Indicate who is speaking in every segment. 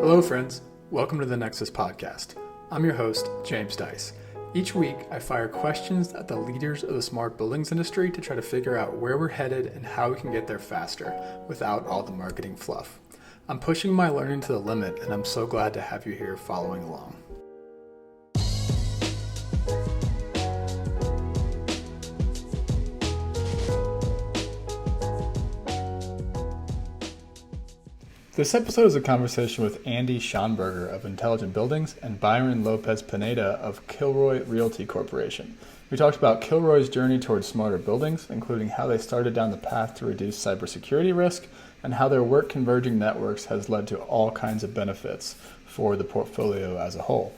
Speaker 1: Hello, friends. Welcome to the Nexus Podcast. I'm your host, James Dice. Each week, I fire questions at the leaders of the smart buildings industry to try to figure out where we're headed and how we can get there faster without all the marketing fluff. I'm pushing my learning to the limit, and I'm so glad to have you here following along. This episode is a conversation with Andy Schonberger of Intelligent Buildings and Bayron Lopez Pineda of Kilroy Realty Corporation. We talked about Kilroy's journey towards smarter buildings, including how they started down the path to reduce cybersecurity risk and how their work converging networks has led to all kinds of benefits for the portfolio as a whole.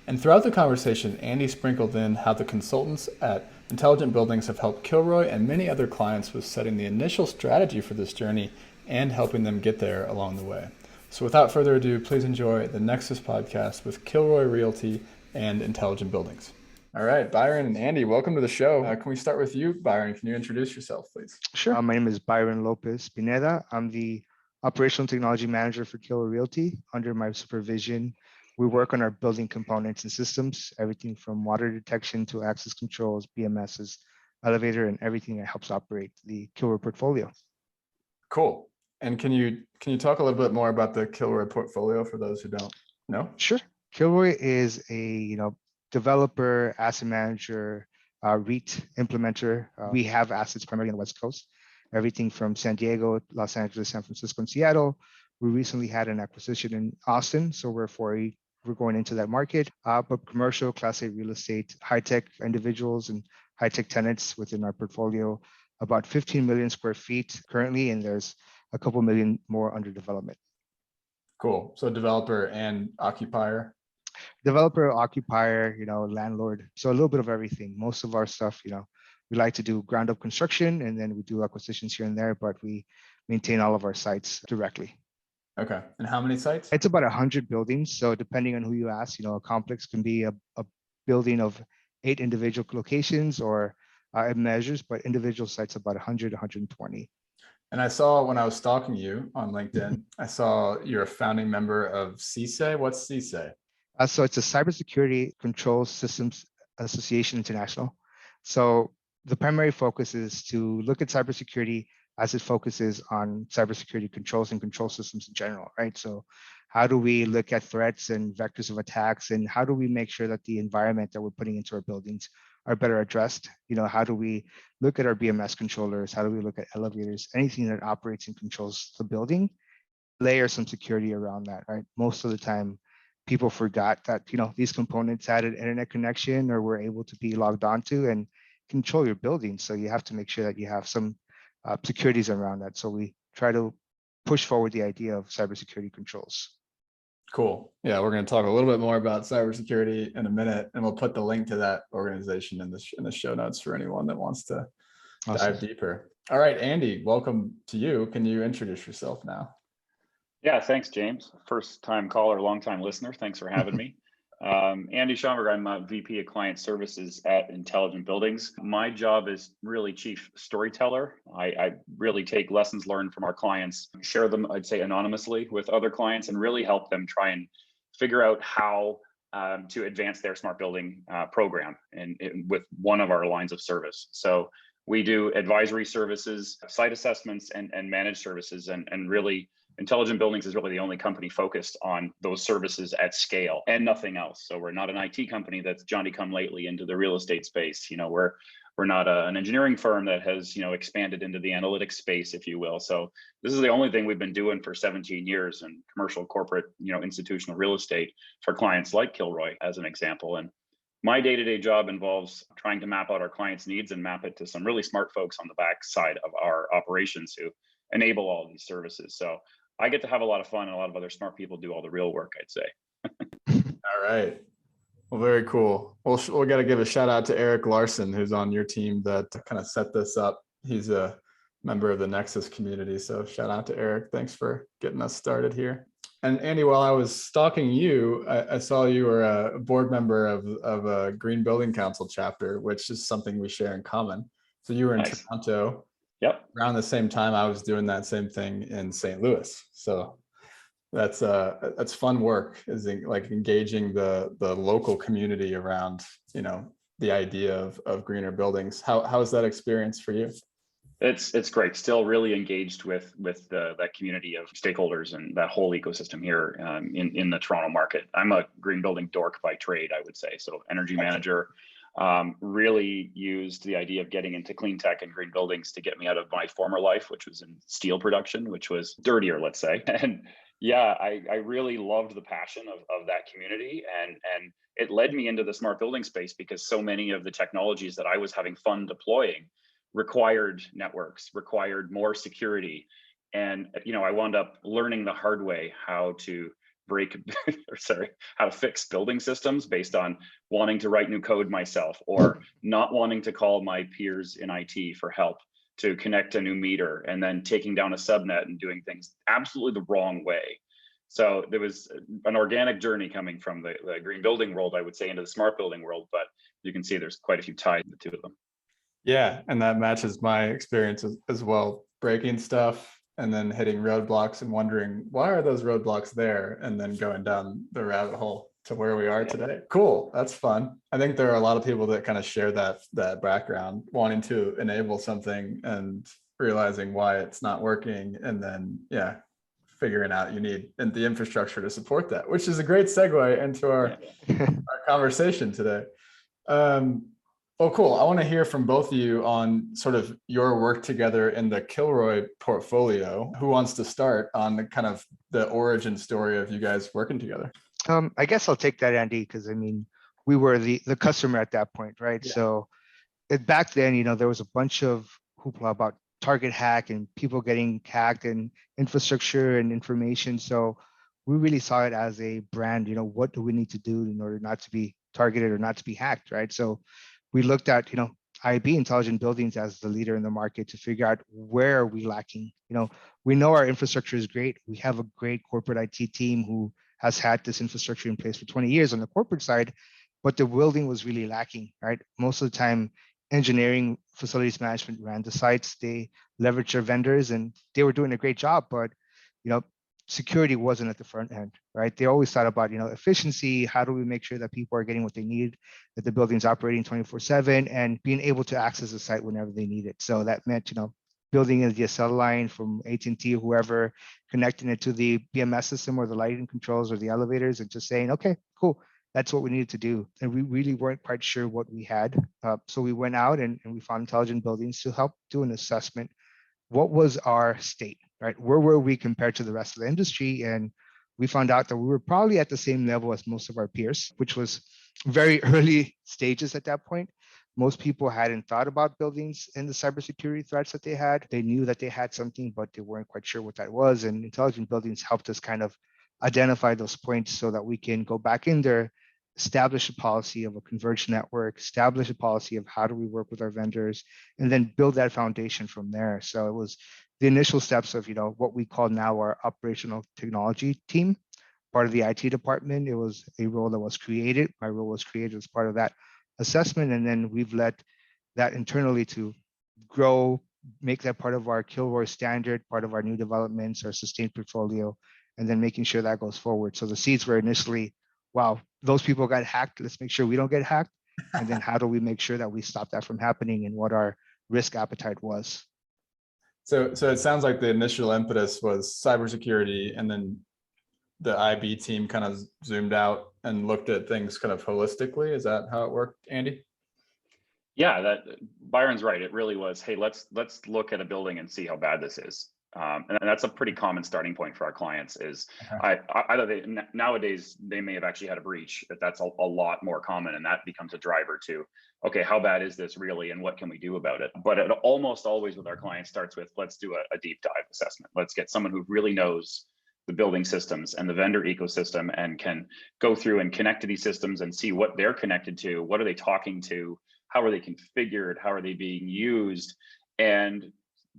Speaker 1: And throughout the conversation, Andy sprinkled in how the consultants at Intelligent Buildings have helped Kilroy and many other clients with setting the initial strategy for this journey and helping them get there along the way. So without further ado, please enjoy the Nexus Podcast with Kilroy Realty and Intelligent Buildings. All right, Bayron and Andy, welcome to the show. Can we start with you, Bayron? Can you introduce yourself, please?
Speaker 2: Sure. My name is Bayron Lopez Pineda. I'm the Operational Technology Manager for Kilroy Realty. Under my supervision, we work on our building components and systems, everything from water detection to access controls, BMSs, elevator, and everything that helps operate the Kilroy portfolio.
Speaker 1: Cool. And can you talk a little bit more about the Kilroy portfolio for those who don't know?
Speaker 2: Sure. Kilroy is a developer, asset manager, REIT implementer. We have assets primarily on the West Coast, everything from San Diego, Los Angeles, San Francisco, and Seattle. We recently had an acquisition in Austin, so we're going into that market. But commercial, Class A real estate, high-tech individuals and high-tech tenants within our portfolio, about 15 million square feet currently, and there's a couple million more under development.
Speaker 1: Cool. So developer and occupier?
Speaker 2: Developer, occupier, landlord. So a little bit of everything. Most of our stuff, we like to do ground up construction and then we do acquisitions here and there, but we maintain all of our sites directly.
Speaker 1: Okay. And how many sites?
Speaker 2: It's about 100 buildings. So depending on who you ask, a complex can be a building of 8 individual locations or it measures, but individual sites about 100, 120.
Speaker 1: And I saw when I was stalking you on LinkedIn, I saw you're a founding member of CISA. What's CISA?
Speaker 2: So it's a Cybersecurity Control Systems Association International. So the primary focus is to look at cybersecurity as it focuses on cybersecurity controls and control systems in general, right? So how do we look at threats and vectors of attacks, and how do we make sure that the environment that we're putting into our buildings are better addressed? How do we look at our BMS controllers? How do we look at elevators? Anything that operates and controls the building, layer some security around that, right? Most of the time, people forgot that, these components had an internet connection or were able to be logged onto and control your building. So you have to make sure that you have some securities around that. So we try to push forward the idea of cybersecurity controls.
Speaker 1: Cool. Yeah, we're going to talk a little bit more about cybersecurity in a minute, and we'll put the link to that organization in the show notes for anyone that wants to dive deeper. All right, Andy, welcome to you. Can you introduce yourself now?
Speaker 3: Yeah, thanks, James. First time caller, long time listener. Thanks for having me. Andy Schonberger, I'm a VP of Client Services at Intelligent Buildings. My job is really chief storyteller. I really take lessons learned from our clients, share them, I'd say, anonymously with other clients, and really help them try and figure out how to advance their smart building program and with one of our lines of service. So we do advisory services, site assessments, and managed services, and really Intelligent Buildings is really the only company focused on those services at scale and nothing else. So we're not an IT company that's Johnny come lately into the real estate space. We're not an engineering firm that has expanded into the analytics space, if you will. So this is the only thing we've been doing for 17 years in commercial, corporate, institutional real estate for clients like Kilroy, as an example. And my day-to-day job involves trying to map out our clients' needs and map it to some really smart folks on the back side of our operations who enable all of these services. So I get to have a lot of fun, and a lot of other smart people do all the real work, I'd say.
Speaker 1: All right. Well, very cool. Well, we got to give a shout out to Eric Larson, who's on your team that kind of set this up. He's a member of the Nexus community. So shout out to Eric. Thanks for getting us started here. And Andy, while I was stalking you, I saw you were a board member of a Green Building Council chapter, which is something we share in common. So you were in Toronto.
Speaker 3: Yep.
Speaker 1: Around the same time I was doing that same thing in St. Louis. So That's fun work, is like engaging the local community around, the idea of greener buildings. How is that experience for you?
Speaker 3: It's great. Still really engaged with that community of stakeholders and that whole ecosystem here in the Toronto market. I'm a green building dork by trade, I would say. So energy manager, really used the idea of getting into clean tech and green buildings to get me out of my former life, which was in steel production, which was dirtier, let's say. And yeah, I really loved the passion of that community, and it led me into the smart building space because so many of the technologies that I was having fun deploying required networks, required more security. And, I wound up learning the hard way how to break, or sorry, how to fix building systems based on wanting to write new code myself or not wanting to call my peers in IT for help to connect a new meter and then taking down a subnet and doing things absolutely the wrong way. So there was an organic journey coming from the green building world, I would say, into the smart building world, but you can see there's quite a few ties to the two of them.
Speaker 1: Yeah, and that matches my experience as well. Breaking stuff and then hitting roadblocks and wondering why are those roadblocks there, and then going down the rabbit hole to where we are today. Cool, that's fun. I think there are a lot of people that kind of share that background, wanting to enable something and realizing why it's not working, and then figuring out you need the infrastructure to support that, which is a great segue into our conversation today. Oh, cool. I want to hear from both of you on sort of your work together in the Kilroy portfolio. Who wants to start on the kind of the origin story of you guys working together?
Speaker 2: I guess I'll take that, Andy, because we were the customer at that point, right?
Speaker 1: Yeah.
Speaker 2: So back then, there was a bunch of hoopla about target hack and people getting hacked and infrastructure and information. So we really saw it as a brand. What do we need to do in order not to be targeted or not to be hacked, right? So we looked at, IB, Intelligent Buildings, as the leader in the market to figure out where are we lacking. We know our infrastructure is great. We have a great corporate IT team who has had this infrastructure in place for 20 years on the corporate side, but the building was really lacking, right? Most of the time, engineering, facilities management ran the sites. They leveraged their vendors and they were doing a great job, but security wasn't at the front end, right? They always thought about, efficiency. How do we make sure that people are getting what they need, that the building's operating 24/7 and being able to access the site whenever they need it. So that meant, building a DSL line from AT&T or whoever, connecting it to the BMS system or the lighting controls or the elevators, and just saying, okay, cool. That's what we needed to do. And we really weren't quite sure what we had. So we went out and we found Intelligent Buildings to help do an assessment. What was our state, right? Where were we compared to the rest of the industry? And we found out that we were probably at the same level as most of our peers, which was very early stages at that point. Most people hadn't thought about buildings and the cybersecurity threats that they had. They knew that they had something, but they weren't quite sure what that was. And Intelligent Buildings helped us kind of identify those points so that we can go back in there, establish a policy of a converged network, establish a policy of how do we work with our vendors, and then build that foundation from there. So it was the initial steps of what we call now our operational technology team, part of the IT department. It was a role that was created. My role was created as part of that assessment, and then we've led that internally to grow, make that part of our Kilroy standard, part of our new developments, our sustained portfolio, and then making sure that goes forward. So the seeds were initially, wow, those people got hacked. Let's make sure we don't get hacked. And then how do we make sure that we stop that from happening, and what our risk appetite was.
Speaker 1: So it sounds like the initial impetus was cybersecurity, and then the IB team kind of zoomed out and looked at things kind of holistically. Is that how it worked, Andy?
Speaker 3: Yeah, that Byron's right. It really was, hey, let's look at a building and see how bad this is. And that's a pretty common starting point for our clients is nowadays they may have actually had a breach, but that's a lot more common. And that becomes a driver to, okay, how bad is this really? And what can we do about it? But it almost always with our clients starts with, let's do a deep dive assessment. Let's get someone who really knows the building systems and the vendor ecosystem and can go through and connect to these systems and see what they're connected to. What are they talking to? How are they configured? How are they being used? And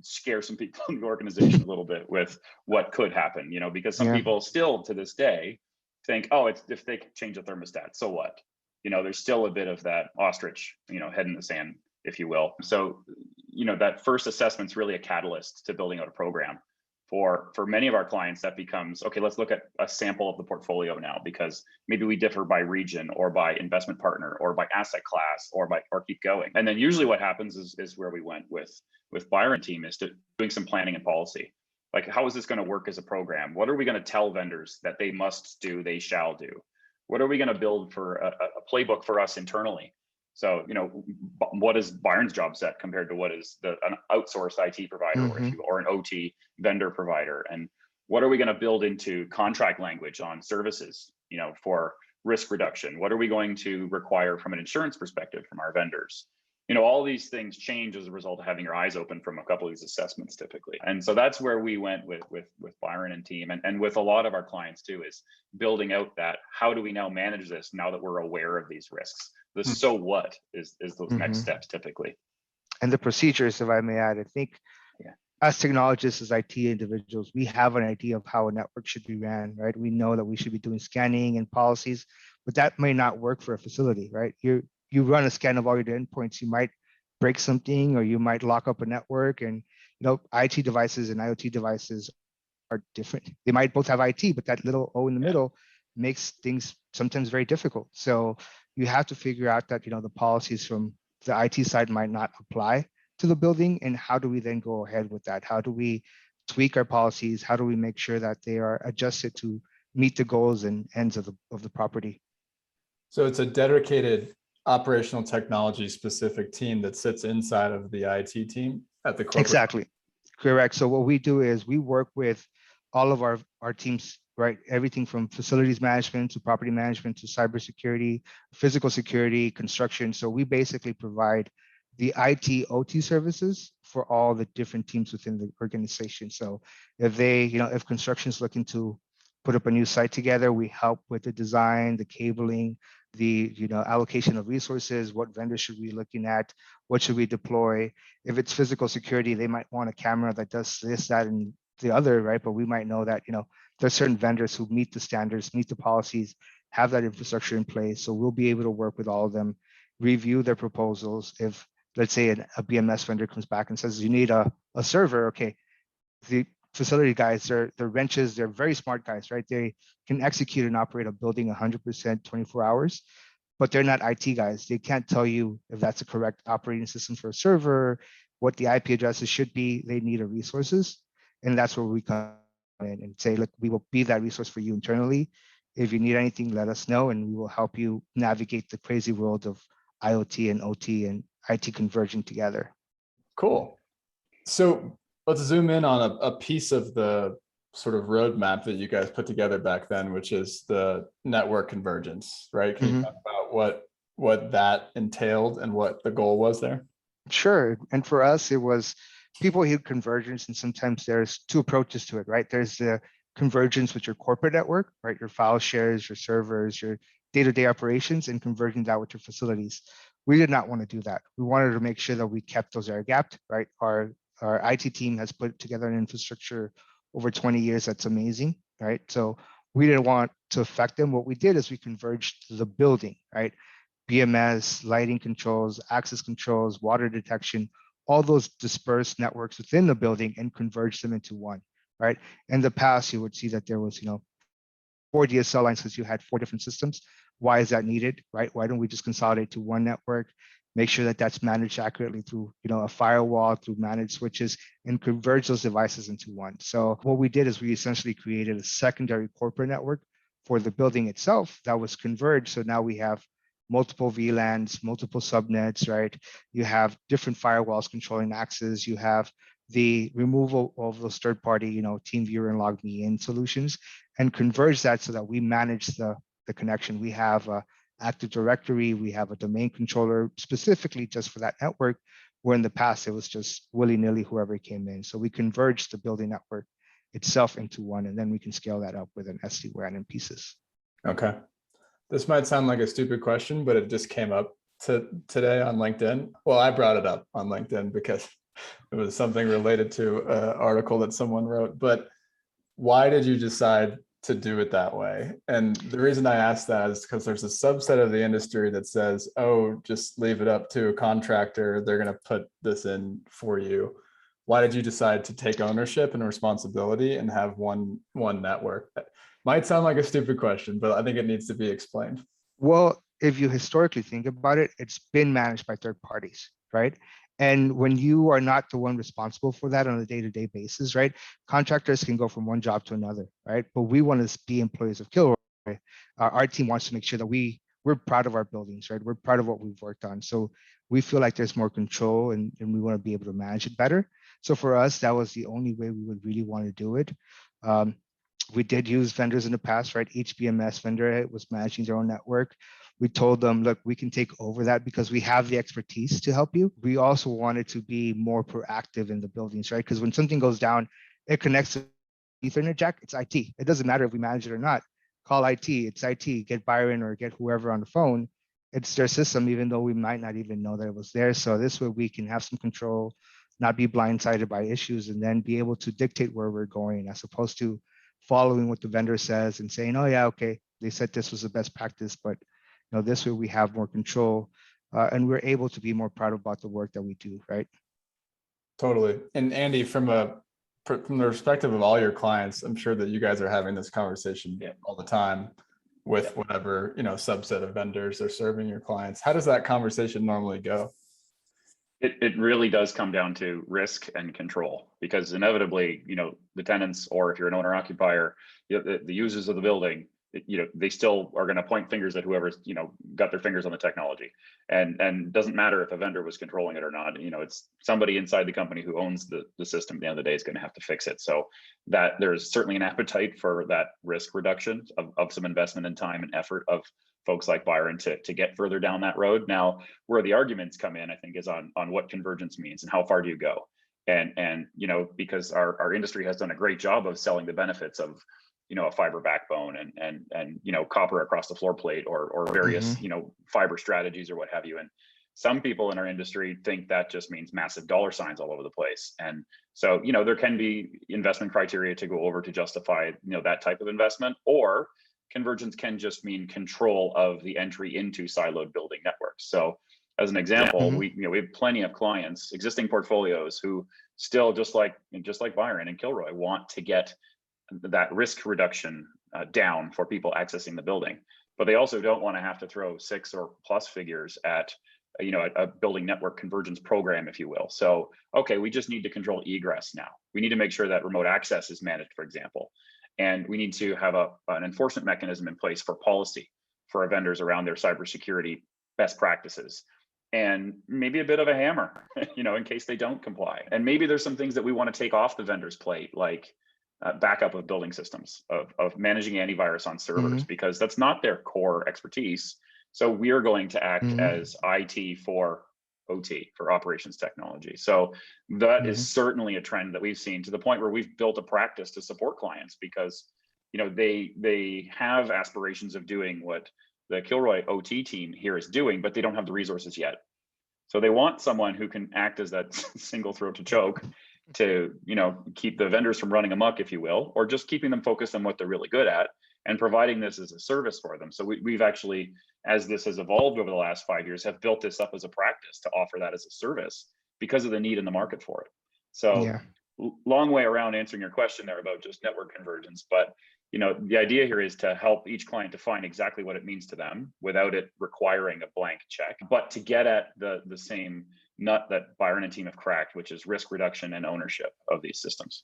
Speaker 3: scare some people in the organization a little bit with what could happen, because some people still to this day think, oh, it's if they change the thermostat, so what? There's still a bit of that ostrich, head in the sand, if you will. So, that first assessment's really a catalyst to building out a program For many of our clients, that becomes, okay, let's look at a sample of the portfolio now, because maybe we differ by region or by investment partner or by asset class or keep going. And then usually what happens is where we went with Bayron team, is to doing some planning and policy. Like, how is this going to work as a program? What are we going to tell vendors that they must do, they shall do? What are we going to build for a playbook for us internally? So, what is Bayron's job set compared to what is an outsourced IT provider, or an OT vendor provider? And what are we going to build into contract language on services, for risk reduction? What are we going to require from an insurance perspective from our vendors? All these things change as a result of having your eyes open from a couple of these assessments typically. And so that's where we went with Bayron and team, and with a lot of our clients too, is building out that, how do we now manage this now that we're aware of these risks? The so what is those next steps typically.
Speaker 2: And the procedures, if I may add, I think as technologists, as IT individuals, we have an idea of how a network should be ran, right? We know that we should be doing scanning and policies, but that may not work for a facility, right? You run a scan of all your endpoints, you might break something, or you might lock up a network. And IT devices and IoT devices are different. They might both have IT, but that little O in the middle makes things sometimes very difficult. So you have to figure out that the policies from the IT side might not apply to the building, and how do we then go ahead with that? How do we tweak our policies? How do we make sure that they are adjusted to meet the goals and ends of the property?
Speaker 1: So it's a dedicated operational technology specific team that sits inside of the IT team at the corporate.
Speaker 2: Exactly. Correct. So what we do is we work with all of our teams, right? Everything from facilities management to property management to cybersecurity, physical security, construction. So we basically provide the IT OT services for all the different teams within the organization. So if if construction is looking to put up a new site together, we help with the design, the cabling, the allocation of resources, what vendors should we be looking at, what should we deploy. If it's physical security, they might want a camera that does this, that, and the other, right? But we might know that there's certain vendors who meet the standards, meet the policies, have that infrastructure in place. So we'll be able to work with all of them, review their proposals. If, let's say, a BMS vendor comes back and says, you need a server, okay, the facility guys, they're wrenches, they're very smart guys, right? They can execute and operate a building 100% 24 hours, but they're not IT guys. They can't tell you if that's a correct operating system for a server, what the IP addresses should be. They need the resources. And that's where we come in and say, look, we will be that resource for you internally. If you need anything, let us know, and we will help you navigate the crazy world of IoT and OT and IT converging together.
Speaker 1: Cool. So let's zoom in on a piece of the sort of roadmap that you guys put together back then, which is the network convergence, right? Can you talk about what that entailed and what the goal was there?
Speaker 2: Sure. And for us, it was, people hear convergence, and sometimes there's two approaches to it, right? There's the convergence with your corporate network, right? Your file shares, your servers, your day-to-day operations, and converging that with your facilities. We did not want to do that. We wanted to make sure that we kept those air-gapped, right? Our IT team has put together an infrastructure over 20 years that's amazing, right? So we didn't want to affect them. What we did is we converged the building, right? BMS, lighting controls, access controls, water detection, all those dispersed networks within the building, and converged them into one, right? In the past, you would see that there was, 4 DSL lines because you had 4 different systems. Why is that needed, right? Why don't we just consolidate to one network, make sure that that's managed accurately through, a firewall, through managed switches, and converge those devices into one. So what we did is we essentially created a secondary corporate network for the building itself that was converged. So now we have multiple VLANs, multiple subnets, right? You have different firewalls controlling access. You have the removal of those third-party, TeamViewer and LogMeIn solutions, and converge that so that we manage the connection. We have a Active Directory, we have a domain controller specifically just for that network, where in the past it was just willy-nilly whoever came in. So we converged the building network itself into one, and then we can scale that up with an SD-WAN in pieces.
Speaker 1: Okay. This might sound like a stupid question, but it just came up today on LinkedIn. Well, I brought it up on LinkedIn because it was something related to an article that someone wrote. But why did you decide to do it that way? And the reason I asked that is because there's a subset of the industry that says, oh, just leave it up to a contractor. They're going to put this in for you. why did you decide to take ownership and responsibility and have one network? That might sound like a stupid question, but I think it needs to be explained.
Speaker 2: Well, if you historically think about it, it's been managed by third parties, right? And when you are not the one responsible for that on a day-to-day basis, right? Contractors can go from one job to another, right? But we want to be employees of Kilroy. Our team wants to make sure that we're proud of our buildings, right? We're proud of what we've worked on. So we feel like there's more control and we want to be able to manage it better. So for us, that was the only way we would really want to do it. We did use vendors in the past, right? Each BMS vendor was managing their own network. We told them, look, we can take over that because we have the expertise to help you. We also wanted to be more proactive in the buildings, right? Because when something goes down, it connects to Ethernet jack, it's IT. It doesn't matter if we manage it or not. Call IT, it's IT, get Bayron or get whoever on the phone. It's their system, even though we might not even know that it was there. So this way we can have some control, not be blindsided by issues, and then be able to dictate where we're going as opposed to following what the vendor says and saying, oh yeah, okay, they said this was the best practice, but this way we have more control and we're able to be more proud about the work that we do, right?
Speaker 1: Totally. And Andy, from the perspective of all your clients, I'm sure that you guys are having this conversation all the time with whatever, subset of vendors are serving your clients. How does that conversation normally go?
Speaker 3: It really does come down to risk and control, because inevitably, the tenants, or if you're an owner occupier, the users of the building, they still are going to point fingers at whoever's, got their fingers on the technology, and doesn't matter if a vendor was controlling it or not. It's somebody inside the company who owns the system at the end of the day is going to have to fix it. So that there's certainly an appetite for that risk reduction of some investment in time and effort of folks like Bayron to get further down that road. Now, where the arguments come in, I think, is on what convergence means and how far do you go. And because our industry has done a great job of selling the benefits of a fiber backbone and copper across the floor plate or various fiber strategies or what have you. And some people in our industry think that just means massive dollar signs all over the place. And so there can be investment criteria to go over to justify that type of investment, or convergence can just mean control of the entry into siloed building networks. So as an example, we have plenty of clients, existing portfolios, who still, just like Bayron and Kilroy, want to get that risk reduction down for people accessing the building, but they also don't want to have to throw 6 or plus figures at a building network convergence program, if you will. So okay, we just need to control egress now. We need to make sure that remote access is managed, for example, and we need to have an enforcement mechanism in place for policy for our vendors around their cybersecurity best practices, and maybe a bit of a hammer in case they don't comply. And maybe there's some things that we want to take off the vendor's plate, like backup of building systems, of managing antivirus on servers, because that's not their core expertise. So we're going to act as IT for OT, for operations technology. So that is certainly a trend that we've seen, to the point where we've built a practice to support clients, because they have aspirations of doing what the Kilroy OT team here is doing, but they don't have the resources yet. So they want someone who can act as that single throat to choke to keep the vendors from running amok, if you will, or just keeping them focused on what they're really good at and providing this as a service for them. So we've actually, as this has evolved over the last 5 years, have built this up as a practice to offer that as a service because of the need in the market for it. So long way around answering your question there about just network convergence, but the idea here is to help each client define exactly what it means to them without it requiring a blank check, but to get at the same nut that Bayron and team have cracked, which is risk reduction and ownership of these systems.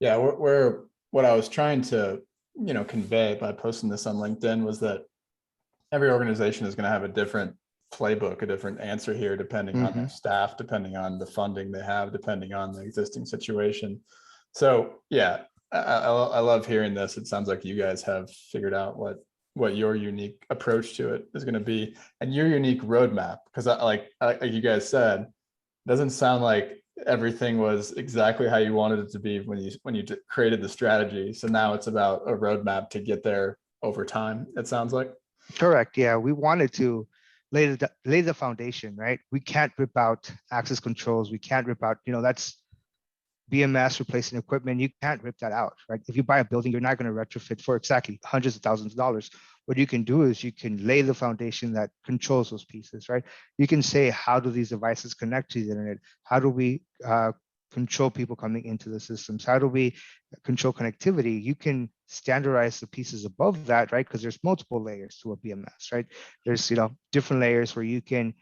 Speaker 1: Yeah, what I was trying to convey by posting this on LinkedIn was that every organization is going to have a different playbook, a different answer here, depending on their staff, depending on the funding they have, depending on the existing situation. So yeah, I love hearing this. It sounds like you guys have figured out what your unique approach to it is going to be, and your unique roadmap. Because like you guys said, it doesn't sound like everything was exactly how you wanted it to be when you created the strategy. So now it's about a roadmap to get there over time, it sounds like.
Speaker 2: Correct. Yeah, we wanted to lay the foundation, right? We can't rip out access controls. We can't rip out, BMS replacing equipment, you can't rip that out, right? If you buy a building, you're not going to retrofit for exactly hundreds of thousands of dollars. What you can do is you can lay the foundation that controls those pieces, right? You can say, how do these devices connect to the internet? How do we control people coming into the systems? How do we control connectivity? You can standardize the pieces above that, right? Because there's multiple layers to a BMS, right? There's different layers where you can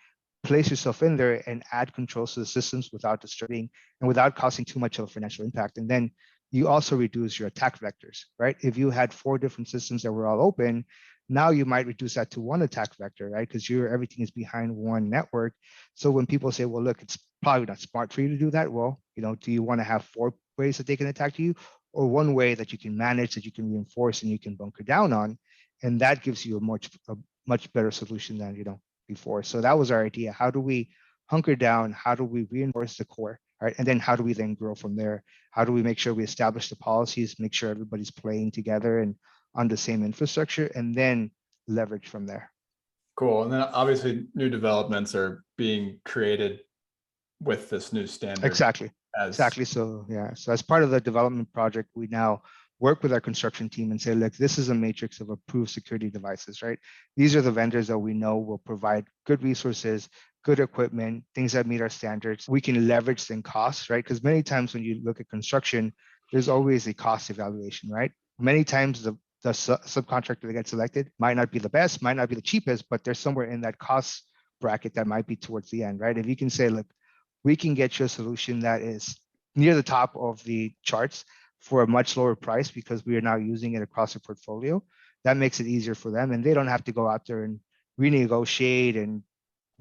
Speaker 2: place yourself in there and add controls to the systems without disturbing and without causing too much of a financial impact. And then you also reduce your attack vectors, right? If you had 4 different systems that were all open, now you might reduce that to 1 attack vector, right? Because everything is behind one network. So when people say, well, look, it's probably not smart for you to do that. Well, do you want to have 4 ways that they can attack you, or 1 way that you can manage, that you can reinforce and you can bunker down on? And that gives you a much better solution than, before. So that was our idea. How do we hunker down? How do we reinforce the core? Right. And then how do we then grow from there? How do we make sure we establish the policies, make sure everybody's playing together and on the same infrastructure, and then leverage from there?
Speaker 1: Cool. And then obviously new developments are being created with this new standard.
Speaker 2: Exactly. So yeah. So as part of the development project, we now work with our construction team and say, look, this is a matrix of approved security devices, right? These are the vendors that we know will provide good resources, good equipment, things that meet our standards. We can leverage then costs, right? Because many times when you look at construction, there's always a cost evaluation, right? Many times the subcontractor that gets selected might not be the best, might not be the cheapest, but there's somewhere in that cost bracket that might be towards the end, right? If you can say, look, we can get you a solution that is near the top of the charts for a much lower price because we are now using it across the portfolio, that makes it easier for them. And they don't have to go out there and renegotiate and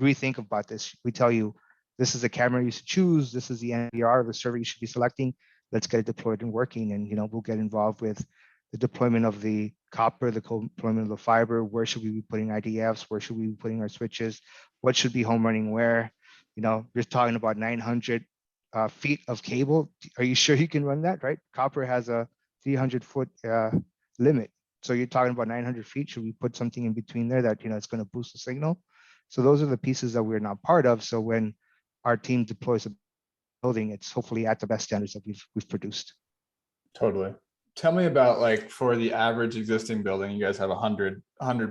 Speaker 2: rethink about this. We tell you, this is the camera you should choose. This is the NVR of the server you should be selecting. Let's get it deployed and working. And, we'll get involved with the deployment of the copper, the deployment of the fiber. Where should we be putting IDFs? Where should we be putting our switches? What should be home running where? You're talking about 900 feet of cable. Are you sure you can run that, right? Copper has a 300-foot limit. So you're talking about 900 feet. Should we put something in between there that, it's going to boost the signal? So those are the pieces that we're not part of. So when our team deploys a building, it's hopefully at the best standards that we've produced.
Speaker 1: Totally. Tell me about, for the average existing building, you guys have 100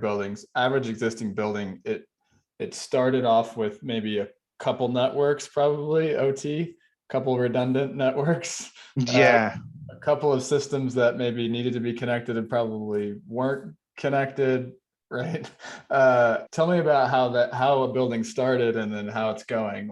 Speaker 1: buildings, average existing building, it started off with maybe a couple networks, probably OT, couple redundant networks.
Speaker 2: Yeah.
Speaker 1: A couple of systems that maybe needed to be connected and probably weren't connected, right? Tell me about how a building started and then how it's going.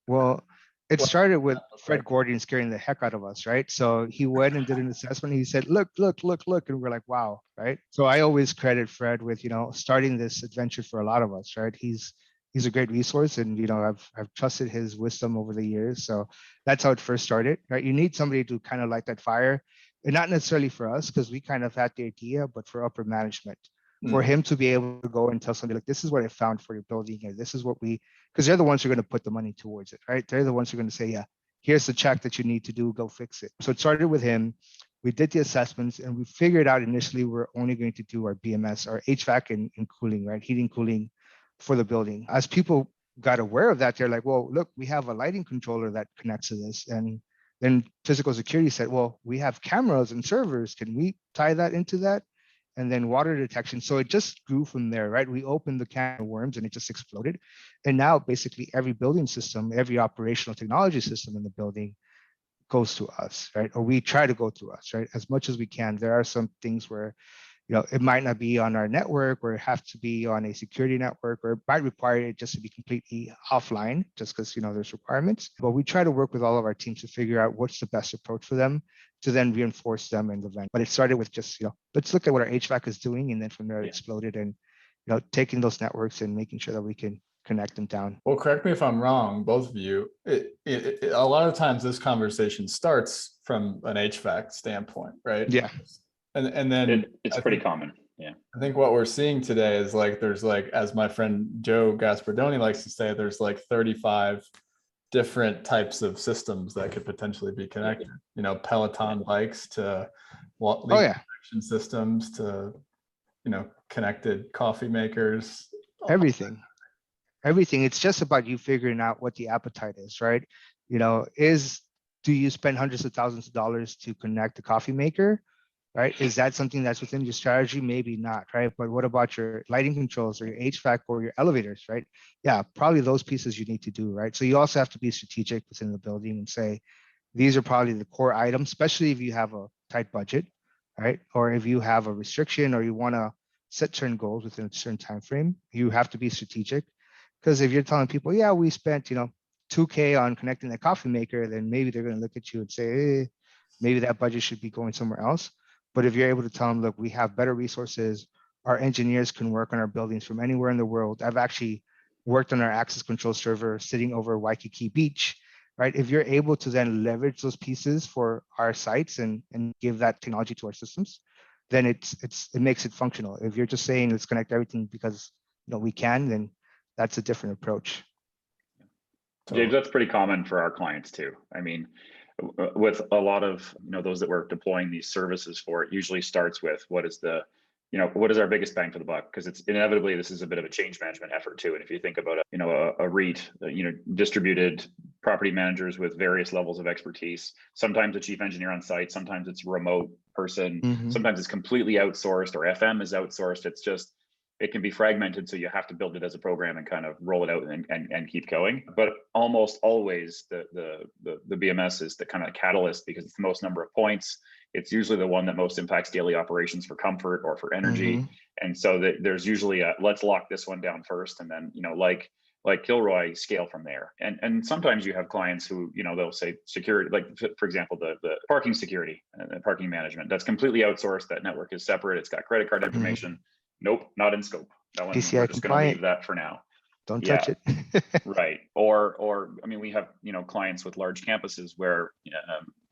Speaker 2: Well, it started with Fred Gordon scaring the heck out of us, right? So he went and did an assessment. He said, look, and we're like, wow, right? So I always credit Fred with, starting this adventure for a lot of us, right? He's a great resource, and I've trusted his wisdom over the years. So that's how it first started, right? You need somebody to kind of light that fire, and not necessarily for us because we kind of had the idea, but for upper management, for him to be able to go and tell somebody like, this is what I found for your building, and this is what because they're the ones who are going to put the money towards it, right? They're the ones who are going to say, yeah, here's the check that you need to do, go fix it. So it started with him. We did the assessments, and we figured out initially we're only going to do our BMS, our HVAC and cooling, right? Heating, cooling for the building. As people got aware of that, they're like, well, look, we have a lighting controller that connects to this. And then physical security said, well, we have cameras and servers. Can we tie that into that? And then water detection. So it just grew from there, right? We opened the can of worms and it just exploded. And now basically every building system, every operational technology system in the building goes to us, right? Or we try to go through us, right? As much as we can. There are some things where it might not be on our network, or have to be on a security network, or it might require it just to be completely offline, just because there's requirements. But we try to work with all of our teams to figure out what's the best approach for them to then reinforce them in the event. But it started with just let's look at what our HVAC is doing, and then from there it exploded, and taking those networks and making sure that we can connect them down.
Speaker 1: Well, correct me if I'm wrong, both of you. A lot of times this conversation starts from an HVAC standpoint, right?
Speaker 2: Yeah.
Speaker 1: And then
Speaker 3: it's pretty common. Yeah.
Speaker 1: I think what we're seeing today is there's as my friend Joe Gaspardoni likes to say, there's 35 different types of systems that could potentially be connected. Peloton bikes to leak detection systems to connected coffee makers.
Speaker 2: Everything. It's just about you figuring out what the appetite is, right? do you spend hundreds of thousands of dollars to connect the coffee maker? Right? Is that something that's within your strategy? Maybe not, right? But what about your lighting controls or your HVAC or your elevators, right? Yeah, probably those pieces you need to do, right? So you also have to be strategic within the building and say, these are probably the core items, especially if you have a tight budget, right? Or if you have a restriction or you want to set certain goals within a certain time frame, you have to be strategic. Because if you're telling people, yeah, we spent, 2K on connecting the coffee maker, then maybe they're going to look at you and say, maybe that budget should be going somewhere else. But if you're able to tell them, look, we have better resources, our engineers can work on our buildings from anywhere in the world. I've actually worked on our access control server sitting over Waikiki Beach, right? If you're able to then leverage those pieces for our sites and give that technology to our systems, then it makes it functional. If you're just saying let's connect everything because we can, then that's a different approach.
Speaker 3: James, that's pretty common for our clients too. I mean, with a lot of those that we're deploying these services for, it usually starts with what is our biggest bang for the buck, because it's inevitably this is a bit of a change management effort too. And if you think about a REIT, distributed property managers with various levels of expertise, sometimes a chief engineer on site, sometimes it's a remote person, sometimes it's completely outsourced or FM is outsourced. It's just, it can be fragmented, so you have to build it as a program and kind of roll it out and keep going. But almost always the BMS is the kind of catalyst, because it's the most number of points. It's usually the one that most impacts daily operations for comfort or for energy. And so there's usually a let's lock this one down first, and then like Kilroy, scale from there. And sometimes you have clients who they'll say security, like for example the parking security and parking management, that's completely outsourced. That network is separate. It's got credit card information. Nope, not in scope. That one,
Speaker 2: PCI
Speaker 3: we're just going to
Speaker 2: compliant.
Speaker 3: leave that for now.
Speaker 2: Don't touch it.
Speaker 3: Right. Or I mean, we have clients with large campuses where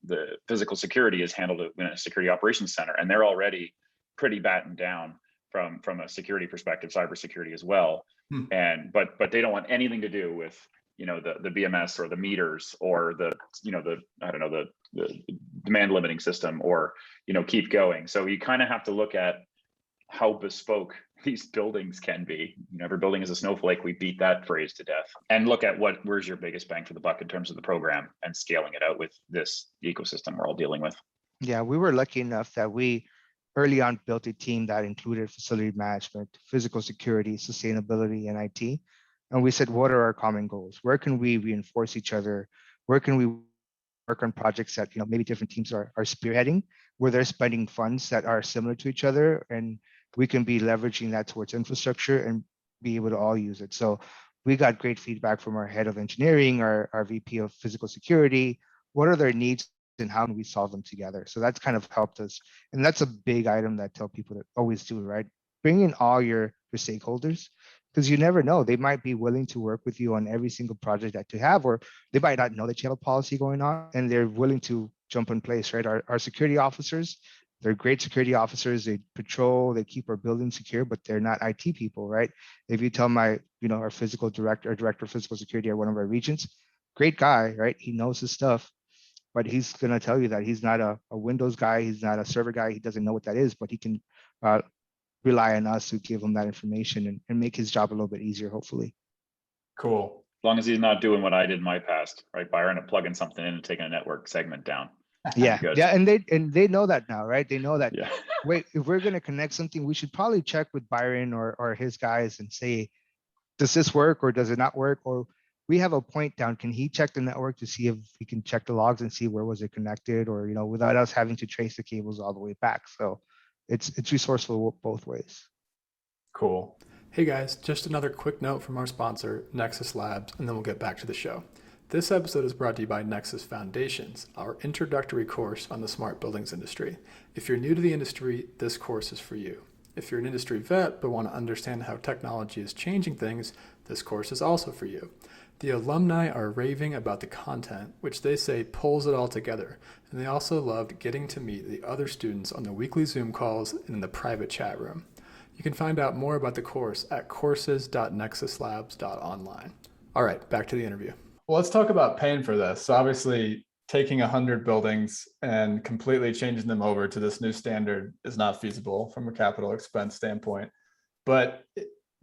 Speaker 3: the physical security is handled in a security operations center, and they're already pretty battened down from a security perspective, cybersecurity as well. And but they don't want anything to do with the BMS or the meters or the demand limiting system or keep going. So you kind of have to look at how bespoke these buildings can be. Every building is a snowflake. We beat that phrase to death. And look at where's your biggest bang for the buck in terms of the program and scaling it out with this ecosystem we're all dealing with.
Speaker 2: Yeah, we were lucky enough that we early on built a team that included facility management, physical security, sustainability, and IT. And we said, what are our common goals? Where can we reinforce each other? Where can we work on projects that maybe different teams are spearheading, where they're spending funds that are similar to each other, and we can be leveraging that towards infrastructure and be able to all use it. So we got great feedback from our head of engineering, our VP of physical security. What are their needs and how can we solve them together? So that's kind of helped us. And that's a big item that I tell people to always do, right? Bring in all your stakeholders, because you never know. They might be willing to work with you on every single project that you have, or they might not know that you have a policy going on and they're willing to jump in place, right? Our security officers, they're great security officers. They patrol, they keep our building secure, but they're not IT people, right? If you tell our physical director or director of physical security at one of our regions, great guy, right? He knows his stuff, but he's going to tell you that he's not a Windows guy. He's not a server guy. He doesn't know what that is, but he can rely on us to give him that information and make his job a little bit easier, hopefully.
Speaker 1: Cool.
Speaker 3: As long as he's not doing what I did in my past, right, Bayron, of plugging something in and taking a network segment down.
Speaker 2: Yeah, and they know that now, right? They know that.
Speaker 3: Yeah.
Speaker 2: Wait, if we're going to connect something, we should probably check with Bayron or his guys and say, does this work or does it not work? Or we have a point down. Can he check the network to see if we can check the logs and see where was it connected, or without us having to trace the cables all the way back? So it's resourceful both ways.
Speaker 1: Cool. Hey guys, just another quick note from our sponsor, Nexus Labs, and then we'll get back to the show. This episode is brought to you by Nexus Foundations, our introductory course on the smart buildings industry. If you're new to the industry, this course is for you. If you're an industry vet but want to understand how technology is changing things, this course is also for you. The alumni are raving about the content, which they say pulls it all together, and they also loved getting to meet the other students on the weekly Zoom calls and in the private chat room. You can find out more about the course at courses.nexuslabs.online. All right, back to the interview. Well, let's talk about paying for this. So obviously, taking 100 buildings and completely changing them over to this new standard is not feasible from a capital expense standpoint. But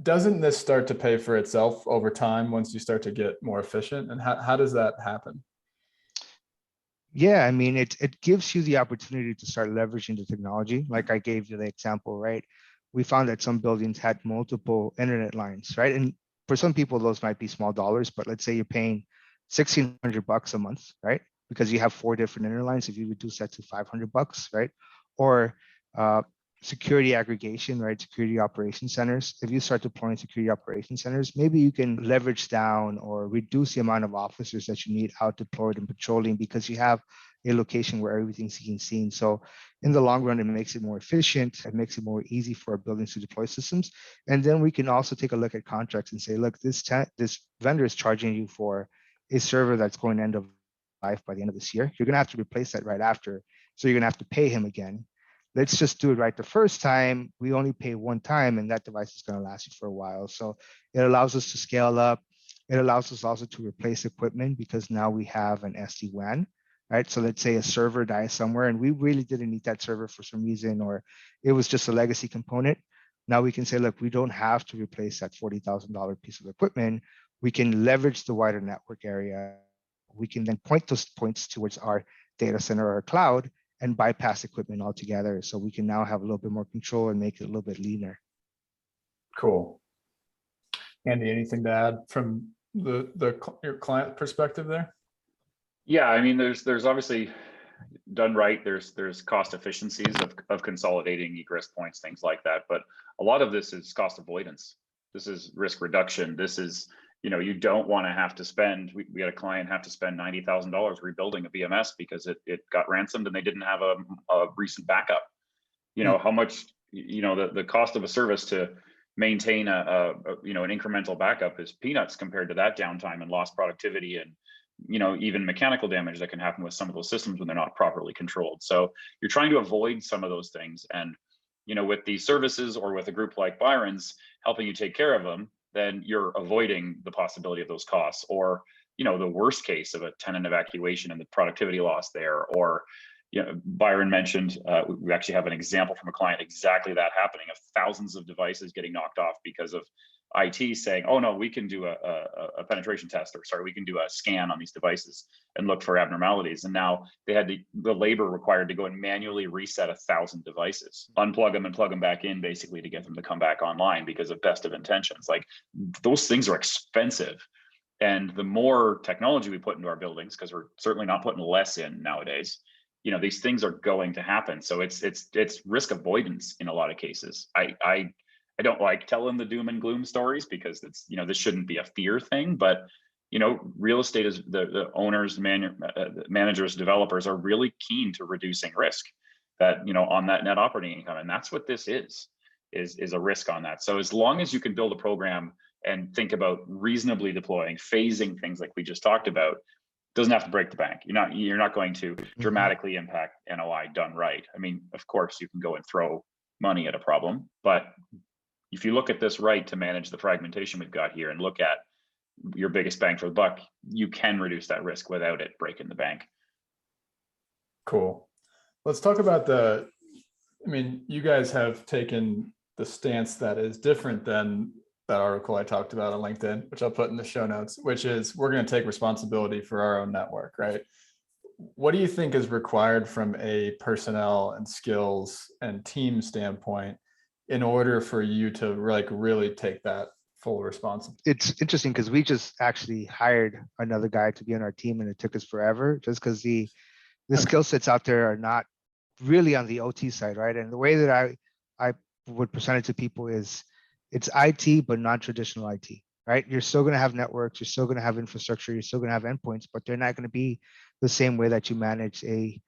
Speaker 1: doesn't this start to pay for itself over time once you start to get more efficient? And how does that happen?
Speaker 2: Yeah, I mean, it gives you the opportunity to start leveraging the technology. Like I gave you the example, right? We found that some buildings had multiple internet lines, right? And for some people, those might be small dollars, but let's say you're paying $1,600 a month, right? Because you have 4 different internet lines. If you reduce that to $500, right? Or uh, security aggregation, right? Security operation centers. If you start deploying security operation centers, maybe you can leverage down or reduce the amount of officers that you need out deployed and patrolling because you have a location where everything's being seen. So in the long run, it makes it more efficient. It makes it more easy for our buildings to deploy systems. And then we can also take a look at contracts and say, look, this vendor is charging you for a server that's going to end of life by the end of this year. You're going to have to replace that right after. So you're going to have to pay him again. Let's just do it right the first time. We only pay one time and that device is going to last you for a while. So it allows us to scale up. It allows us also to replace equipment because now we have an SD-WAN, right? So let's say a server dies somewhere and we really didn't need that server for some reason, or it was just a legacy component. Now we can say, look, we don't have to replace that $40,000 piece of equipment. We can leverage the wider network area. We can then point those points towards our data center or cloud and bypass equipment altogether. So we can now have a little bit more control and make it a little bit leaner.
Speaker 1: Cool. Andy, anything to add from your client perspective there?
Speaker 3: Yeah, I mean, there's obviously, done right, there's cost efficiencies of consolidating egress points, things like that. But a lot of this is cost avoidance. This is risk reduction. This is, you don't want to have to spend, we had a client have to spend $90,000 rebuilding a BMS because it got ransomed and they didn't have a recent backup. How much, the cost of a service to maintain an incremental backup is peanuts compared to that downtime and lost productivity and even mechanical damage that can happen with some of those systems when they're not properly controlled. So you're trying to avoid some of those things. And, with these services or with a group like Bayron's helping you take care of them, then you're avoiding the possibility of those costs or, the worst case of a tenant evacuation and the productivity loss there. Or, Bayron mentioned, we actually have an example from a client, exactly that happening, of thousands of devices getting knocked off because of IT saying, oh no, we can do a penetration test, or sorry, we can do a scan on these devices and look for abnormalities. And now they had the labor required to go and manually reset 1,000 devices, unplug them and plug them back in, basically to get them to come back online because of best of intentions. Like, those things are expensive. And the more technology we put into our buildings, because we're certainly not putting less in nowadays, these things are going to happen. So it's risk avoidance in a lot of cases. I don't like telling the doom and gloom stories because it's, this shouldn't be a fear thing, but, real estate is the owners, managers, developers are really keen to reducing risk that, on that net operating income. And that's what this is a risk on that. So as long as you can build a program and think about reasonably deploying, phasing things like we just talked about, doesn't have to break the bank. You're not going to dramatically impact NOI done right. I mean, of course you can go and throw money at a problem, but if you look at this right to manage the fragmentation we've got here and look at your biggest bang for the buck, you can reduce that risk without it breaking the bank.
Speaker 1: Cool. Let's talk about you guys have taken the stance that is different than that article I talked about on LinkedIn, which I'll put in the show notes, which is we're going to take responsibility for our own network, right? What do you think is required from a personnel and skills and team standpoint in order for you to really take that full responsibility?
Speaker 2: It's interesting because we just actually hired another guy to be on our team and it took us forever just because the skill sets out there are not really on the OT side, right? And the way that I would present it to people is it's IT, but non-traditional IT, right? You're still going to have networks, you're still going to have infrastructure, you're still going to have endpoints, but they're not going to be the same way that you manage a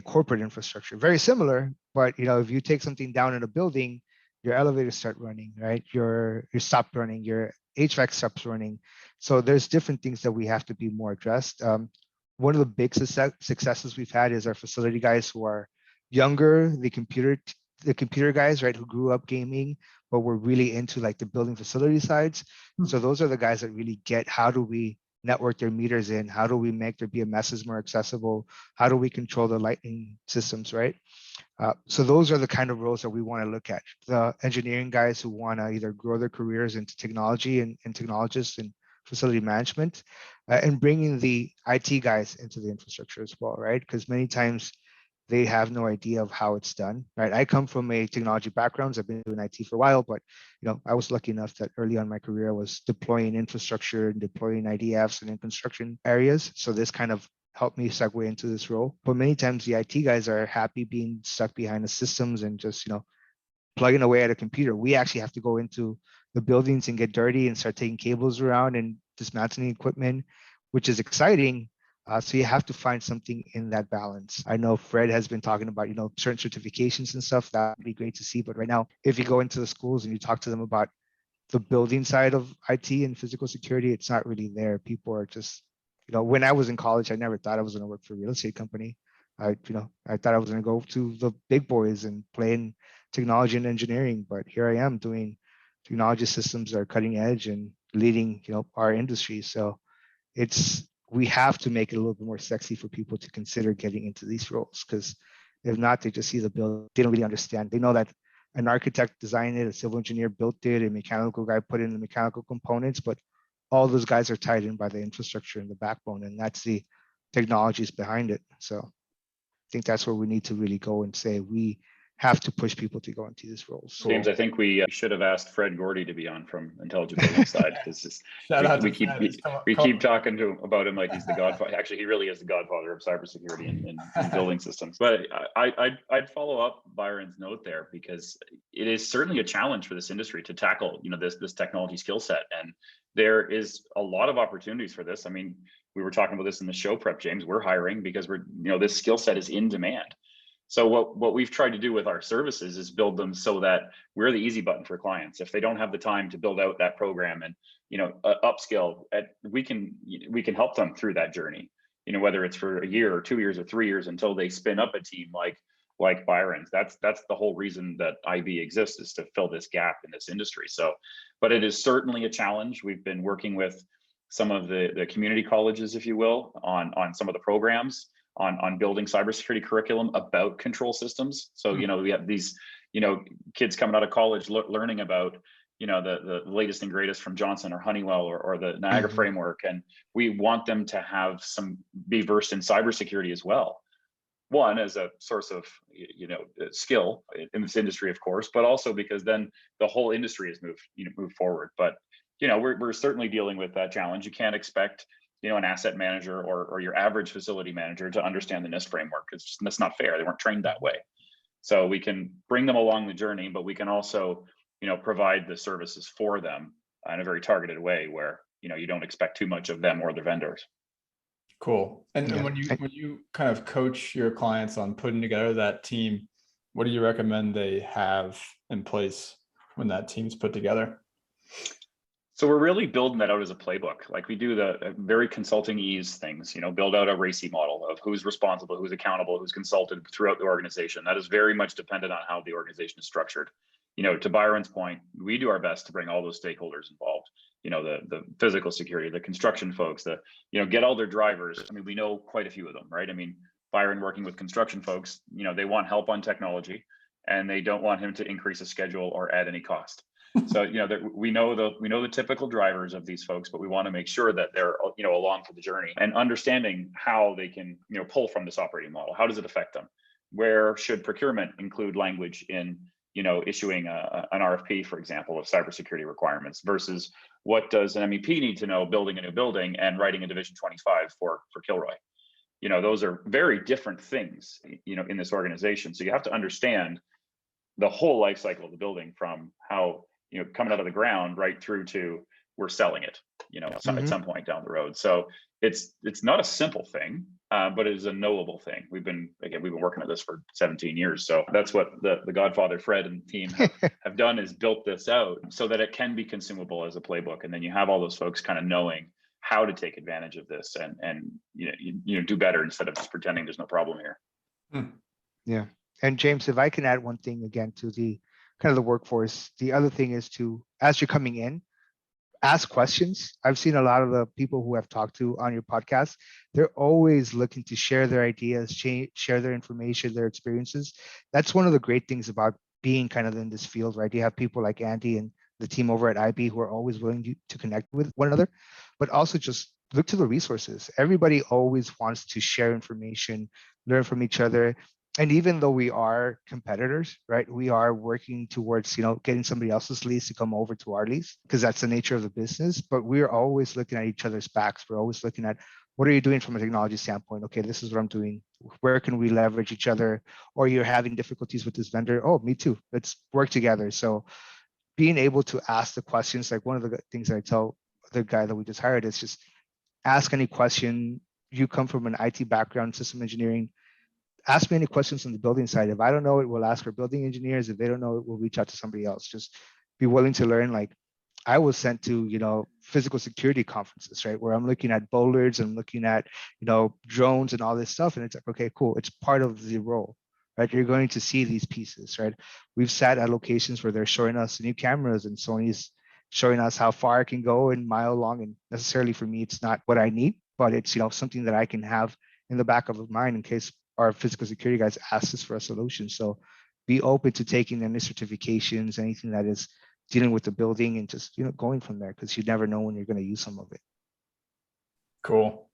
Speaker 2: corporate infrastructure. Very similar, but if you take something down in a building, your elevators start running, right? Your stop running, your HVAC stops running. So there's different things that we have to be more addressed. One of the big successes we've had is our facility guys who are younger, the computer guys, right, who grew up gaming, but were really into like the building facility sides. So those are the guys that really get how do we network their meters in? How do we make their BMSs more accessible? How do we control the lighting systems, right? So those are the kind of roles that we want to look at. The engineering guys who want to either grow their careers into technology and technologists and facility management. and bringing the IT guys into the infrastructure as well, right? Because many times they have no idea of how it's done, right? I come from a technology background. I've been doing IT for a while, but I was lucky enough that early on in my career I was deploying infrastructure and deploying IDFs and in construction areas. So this kind of helped me segue into this role. But many times the IT guys are happy being stuck behind the systems and just, plugging away at a computer. We actually have to go into the buildings and get dirty and start taking cables around and dismantling equipment, which is exciting. So you have to find something in that balance. I know Fred has been talking about, certain certifications and stuff. That would be great to see. But right now, if you go into the schools and you talk to them about the building side of IT and physical security, it's not really there. People are just, when I was in college, I never thought I was going to work for a real estate company. I thought I was going to go to the big boys and play in technology and engineering, but here I am doing technology systems that are cutting edge and leading, our industry. So we have to make it a little bit more sexy for people to consider getting into these roles, because if not, they just see the build. They don't really understand. They know that an architect designed it, a civil engineer built it, a mechanical guy put in the mechanical components, but all those guys are tied in by the infrastructure and the backbone, and that's the technologies behind it. So I think that's where we need to really go and say we have to push people to go into these roles. So,
Speaker 3: James, I think we should have asked Fred Gordy to be on from Intelligent Building side, because we keep talking about him like he's the godfather. Actually, he really is the godfather of cybersecurity in building systems. But I'd follow up Bayron's note there, because it is certainly a challenge for this industry to tackle this technology skill set, and there is a lot of opportunities for this. I mean, we were talking about this in the show prep, James. We're hiring because this skill set is in demand. So what we've tried to do with our services is build them so that we're the easy button for clients. If they don't have the time to build out that program and upskill, we can help them through that journey. Whether it's for a year or 2 years or 3 years until they spin up a team like Bayron's. That's the whole reason that IB exists, is to fill this gap in this industry. So, but it is certainly a challenge. We've been working with some of the community colleges, if you will, on some of the programs on building cybersecurity curriculum about control systems. So, we have these, kids coming out of college learning about, the latest and greatest from Johnson or Honeywell or the Niagara framework. And we want them to be versed in cybersecurity as well. One, as a source of, skill in this industry, of course, but also because then the whole industry has moved forward. But, we're certainly dealing with that challenge. You can't expect an asset manager or your average facility manager to understand the NIST framework. That's not fair. They weren't trained that way. So we can bring them along the journey, but we can also, provide the services for them in a very targeted way where, you don't expect too much of them or their vendors.
Speaker 1: Cool. And when you kind of coach your clients on putting together that team, what do you recommend they have in place when that team's put together?
Speaker 3: So we're really building that out as a playbook. Like we do the very consulting ease things, build out a RACI model of who's responsible, who's accountable, who's consulted throughout the organization. That is very much dependent on how the organization is structured. To Bayron's point, we do our best to bring all those stakeholders involved, the physical security, the construction folks, get all their drivers. I mean, we know quite a few of them, right? I mean, Bayron working with construction folks, they want help on technology and they don't want him to increase a schedule or add any cost. So, we know the typical drivers of these folks, but we want to make sure that they're, along for the journey and understanding how they can, pull from this operating model. How does it affect them? Where should procurement include language in, issuing an RFP, for example, of cybersecurity requirements versus what does an MEP need to know building a new building and writing a Division 25 for Kilroy? Those are very different things, in this organization. So you have to understand the whole life cycle of the building, from how, coming out of the ground right through to we're selling it, at some point down the road. So it's not a simple thing, but it is a knowable thing. We've been working at this for 17 years. So that's what the Godfather Fred and the team have done, is built this out so that it can be consumable as a playbook. And then you have all those folks kind of knowing how to take advantage of this and do better instead of just pretending there's no problem here.
Speaker 2: Yeah. And James, if I can add one thing again to the kind of the workforce, the other thing is to, as you're coming in, ask questions. I've seen a lot of the people who I've talked to on your podcast, they're always looking to share their ideas, share their information, their experiences. That's one of the great things about being kind of in this field, right? You have people like Andy and the team over at IB who are always willing to connect with one another, but also just look to the resources. Everybody always wants to share information, learn from each other. And even though we are competitors, right, we are working towards, getting somebody else's lease to come over to our lease because that's the nature of the business. But we're always looking at each other's backs. We're always looking at what are you doing from a technology standpoint? Okay, this is what I'm doing. Where can we leverage each other? Or you're having difficulties with this vendor. Oh, me too. Let's work together. So being able to ask the questions, like one of the things that I tell the guy that we just hired is just ask any question. You come from an IT background, system engineering, ask me any questions on the building side. If I don't know it, we'll ask our building engineers. If they don't know it, we'll reach out to somebody else. Just be willing to learn. Like I was sent to, physical security conferences, right? Where I'm looking at bollards and looking at, drones and all this stuff. And it's like, okay, cool. It's part of the role, right? You're going to see these pieces, right? We've sat at locations where they're showing us new cameras and Sony's showing us how far it can go and mile long. And necessarily for me, it's not what I need, but it's, something that I can have in the back of my mind in case our physical security guys ask us for a solution. So be open to taking any certifications, anything that is dealing with the building and just, going from there because you never know when you're going to use some of it.
Speaker 1: Cool.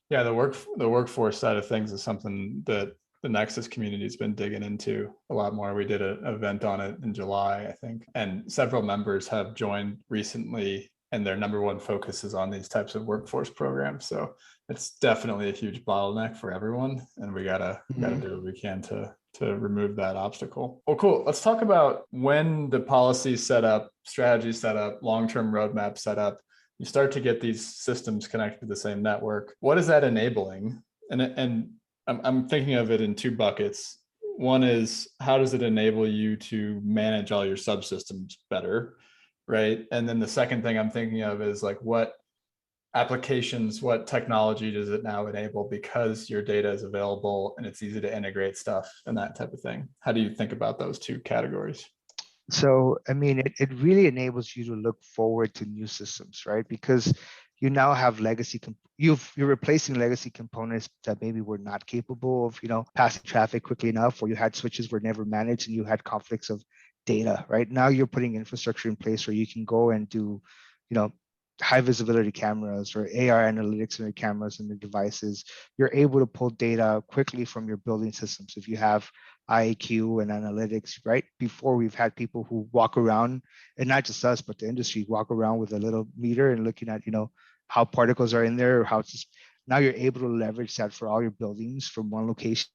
Speaker 1: Yeah, the workforce side of things is something that the Nexus community has been digging into a lot more. We did an event on it in July, I think, and several members have joined recently, and their number one focus is on these types of workforce programs. So it's definitely a huge bottleneck for everyone, and we gotta do what we can to remove that obstacle. Well, cool. Let's talk about when the policy set up, strategy set up, long-term roadmap set up. You start to get these systems connected to the same network. What is that enabling? And I'm thinking of it in two buckets. One is, how does it enable you to manage all your subsystems better, right? And then the second thing I'm thinking of is like, what applications, what technology does it now enable because your data is available and it's easy to integrate stuff and that type of thing? How do you think about those two categories?
Speaker 2: So, I mean, it really enables you to look forward to new systems, right? Because you now have legacy, you're replacing legacy components that maybe were not capable of, passing traffic quickly enough, or you had switches were never managed and you had conflicts of data, right? Now you're putting infrastructure in place where you can go and do, high visibility cameras or AR analytics in your cameras and your devices. You're able to pull data quickly from your building systems. If you have IAQ and analytics, right? Before we've had people who walk around, and not just us, but the industry walk around with a little meter and looking at, how particles are in there, or how it's just, now you're able to leverage that for all your buildings from one location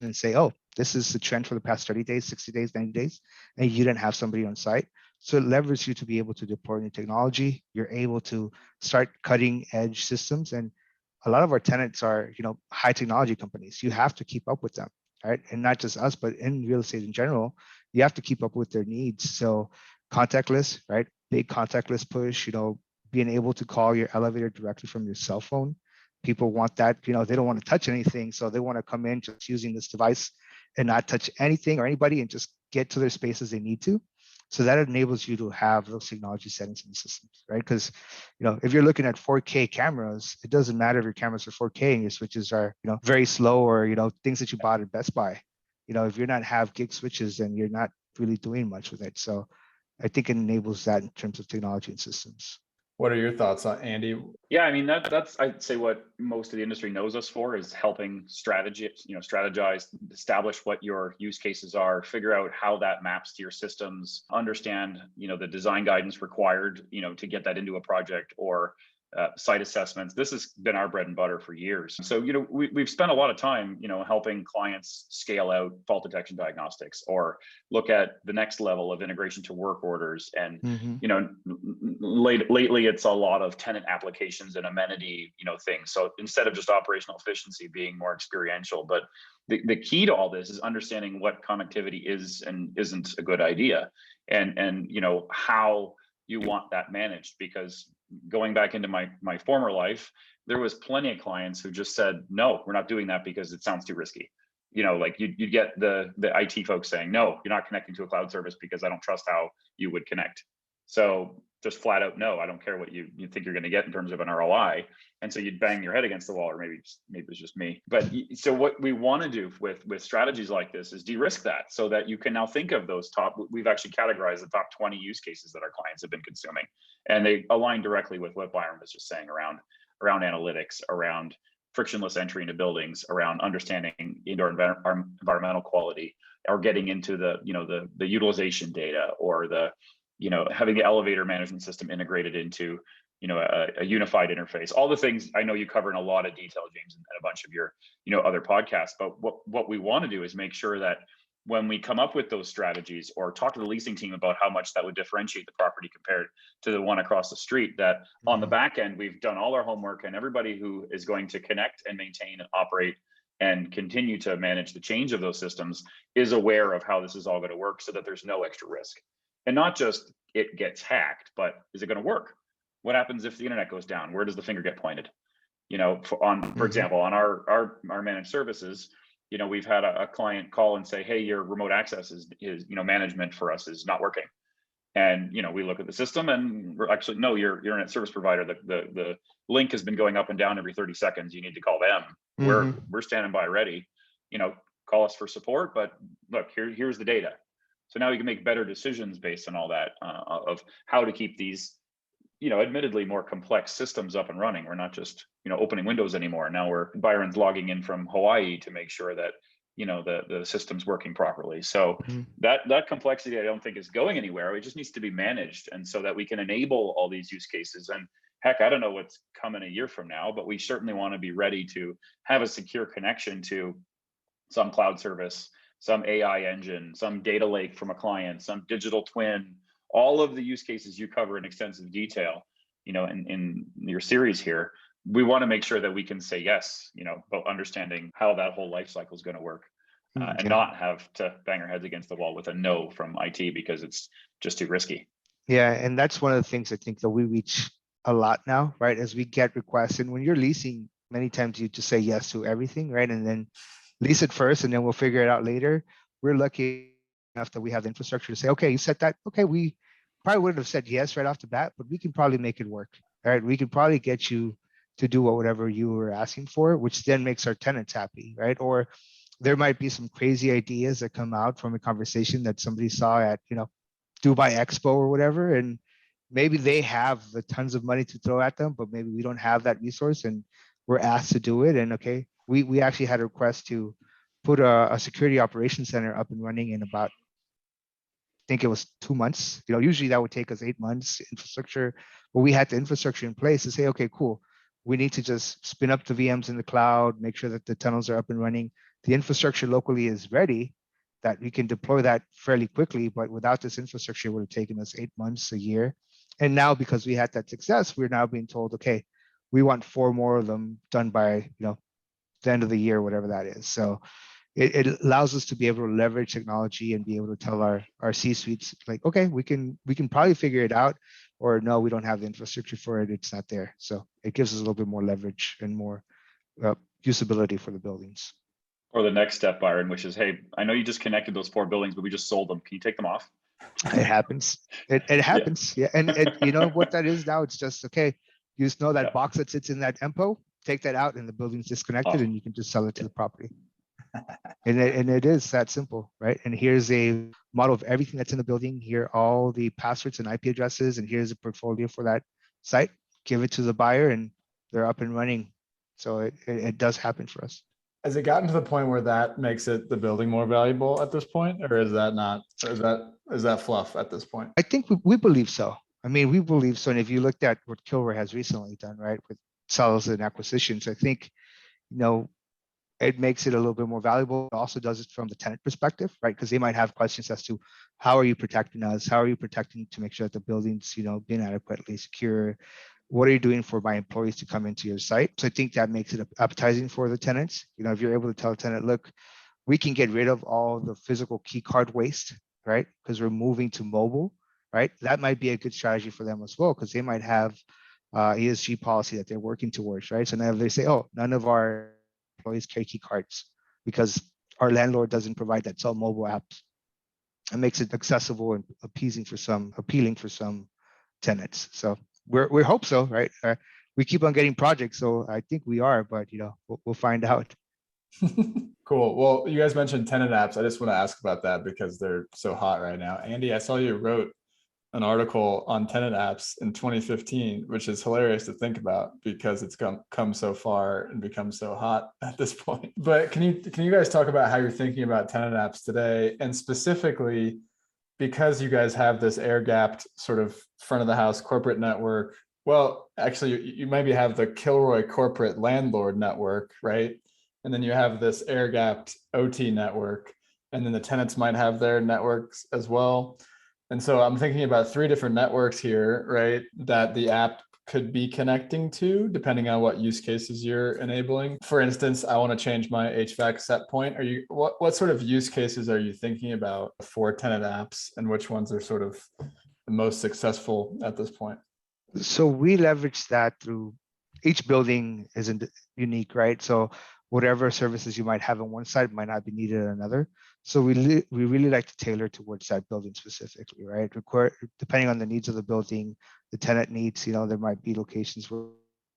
Speaker 2: and say, oh, this is the trend for the past 30 days, 60 days, 90 days, and you didn't have somebody on site. So it leverages you to be able to deploy new technology. You're able to start cutting edge systems. And a lot of our tenants are, high technology companies. You have to keep up with them, right? And not just us, but in real estate in general, you have to keep up with their needs. So contactless, right? Big contactless push, being able to call your elevator directly from your cell phone. People want that, they don't want to touch anything. So they want to come in just using this device and not touch anything or anybody and just get to their spaces they need to. So that enables you to have those technology settings in the systems, right? Because, if you're looking at 4K cameras, it doesn't matter if your cameras are 4K and your switches are, very slow, or, things that you bought at Best Buy. If you're not have gig switches, then you're not really doing much with it. So I think it enables that in terms of technology and systems.
Speaker 1: What are your thoughts on Andy?
Speaker 3: Yeah, I mean that's I'd say what most of the industry knows us for is helping strategize, establish what your use cases are, figure out how that maps to your systems, understand the design guidance required to get that into a project, or site assessments. This has been our bread and butter for years. So, we've spent a lot of time, helping clients scale out fault detection diagnostics, or look at the next level of integration to work orders. And, lately it's a lot of tenant applications and amenity, things. So instead of just operational efficiency being more experiential, but the key to all this is understanding what connectivity is and isn't a good idea, and how you want that managed. Because going back into my former life, there was plenty of clients who just said, no, we're not doing that because it sounds too risky. Like you'd get the IT folks saying, no, you're not connecting to a cloud service because I don't trust how you would connect. So just flat out, no, I don't care what you think you're going to get in terms of an ROI. And so you'd bang your head against the wall, or maybe it's just me. But so what we want to do with strategies like this is de-risk that, so that you can now think of those we've actually categorized the top 20 use cases that our clients have been consuming. And they align directly with what Bayron was just saying around around analytics, around frictionless entry into buildings, around understanding indoor environmental quality, or getting into the, the utilization data, or the, having the elevator management system integrated into, a unified interface. All the things I know you cover in a lot of detail, James, and a bunch of your, other podcasts. But what we want to do is make sure that when we come up with those strategies, or talk to the leasing team about how much that would differentiate the property compared to the one across the street, that on the back end, we've done all our homework, and everybody who is going to connect and maintain and operate and continue to manage the change of those systems is aware of how this is all going to work, so that there's no extra risk. And not just it gets hacked, but is it going to work? What happens if the internet goes down? Where does the finger get pointed? For example, on our managed services, we've had a client call and say, hey, your remote access is management for us is not working. And, we look at the system, and we're actually, no, your internet service provider, the link has been going up and down every 30 seconds. You need to call them. We're standing by ready, call us for support, but look, here's the data. So now you can make better decisions based on all that, of how to keep these, admittedly more complex systems up and running. We're not just, opening windows anymore. Now Bayron's logging in from Hawaii to make sure that, the system's working properly. So that complexity, I don't think, is going anywhere. It just needs to be managed. And so that we can enable all these use cases. And heck, I don't know what's coming a year from now, but we certainly want to be ready to have a secure connection to some cloud service, some AI engine, some data lake from a client, some digital twin, all of the use cases you cover in extensive detail, in your series here. We want to make sure that we can say yes, but understanding how that whole life cycle is going to work, and not have to bang our heads against the wall with a no from IT because it's just too risky.
Speaker 2: Yeah, and that's one of the things I think that we reach a lot now, right? As we get requests, and when you're leasing, many times you just say yes to everything, right? And then lease it first, and then we'll figure it out later. We're lucky enough that we have the infrastructure to say, okay, you set that. Okay, we probably wouldn't have said yes right off the bat, but we can probably make it work. All right, we can probably get you to do whatever you were asking for, which then makes our tenants happy, right? Or there might be some crazy ideas that come out from a conversation that somebody saw at, Dubai Expo or whatever, and maybe they have the tons of money to throw at them, but maybe we don't have that resource, and we're asked to do it. And okay, we actually had a request to put a security operations center up and running in about, I think it was 2 months. Usually that would take us 8 months infrastructure, but we had the infrastructure in place to say, okay, cool. We need to just spin up the VMs in the cloud, make sure that the tunnels are up and running. The infrastructure locally is ready, that we can deploy that fairly quickly. But without this infrastructure, it would have taken us 8 months, a year. And now, because we had that success, we're now being told, okay, we want 4 more of them done by the end of the year, whatever that is. So it allows us to be able to leverage technology and be able to tell our C-suites, like, okay, we can probably figure it out, or no, we don't have the infrastructure for it. It's not there. So it gives us a little bit more leverage and more usability for the buildings.
Speaker 3: Or the next step, Bayron, which is, hey, I know you just connected those 4 buildings, but we just sold them. Can you take them off?
Speaker 2: It happens. It happens. Yeah. And you know what that is now? It's just, okay, you just know that box that sits in that MPO, take that out and the building's disconnected, and you can just sell it to the property. And it is that simple, right? And here's a model of everything that's in the building. Here are all the passwords and IP addresses, and here's a portfolio for that site. Give it to the buyer, and they're up and running. So it does happen for us.
Speaker 1: Has it gotten to the point where that makes it the building more valuable at this point, or is that not? Or is that fluff at this point?
Speaker 2: I think we believe so. I mean, we believe so. And if you looked at what Kilroy has recently done, right, with sales and acquisitions, I think, it makes it a little bit more valuable. It also does it from the tenant perspective, right? Because they might have questions as to how are you protecting us? How are you protecting to make sure that the building's, being adequately secure? What are you doing for my employees to come into your site? So I think that makes it appetizing for the tenants. If you're able to tell a tenant, look, we can get rid of all the physical key card waste, right? Because we're moving to mobile, right? That might be a good strategy for them as well, because they might have ESG policy that they're working towards, right? So now if they say, oh, none of our employees carry key cards because our landlord doesn't provide that, sell mobile apps. It makes it accessible and appealing for some tenants. So we hope so, right? We keep on getting projects, so I think we are, but we'll find out.
Speaker 1: Cool. Well, you guys mentioned tenant apps. I just want to ask about that because they're so hot right now. Andy, I saw you wrote an article on tenant apps in 2015, which is hilarious to think about because it's come so far and become so hot at this point. But can you guys talk about how you're thinking about tenant apps today, and specifically because you guys have this air-gapped sort of front of the house corporate network? Well, actually, you maybe have the Kilroy corporate landlord network, right? And then you have this air-gapped OT network, and then the tenants might have their networks as well. And so I'm thinking about three different networks here, right, that the app could be connecting to depending on what use cases you're enabling. For instance, I want to change my HVAC set point. What sort of use cases are you thinking about for tenant apps, and which ones are sort of the most successful at this point?
Speaker 2: So we leverage that through each building isn't unique, right? So whatever services you might have on one side might not be needed on another. So we really like to tailor towards that building specifically, right? Depending on the needs of the building, the tenant needs, there might be locations where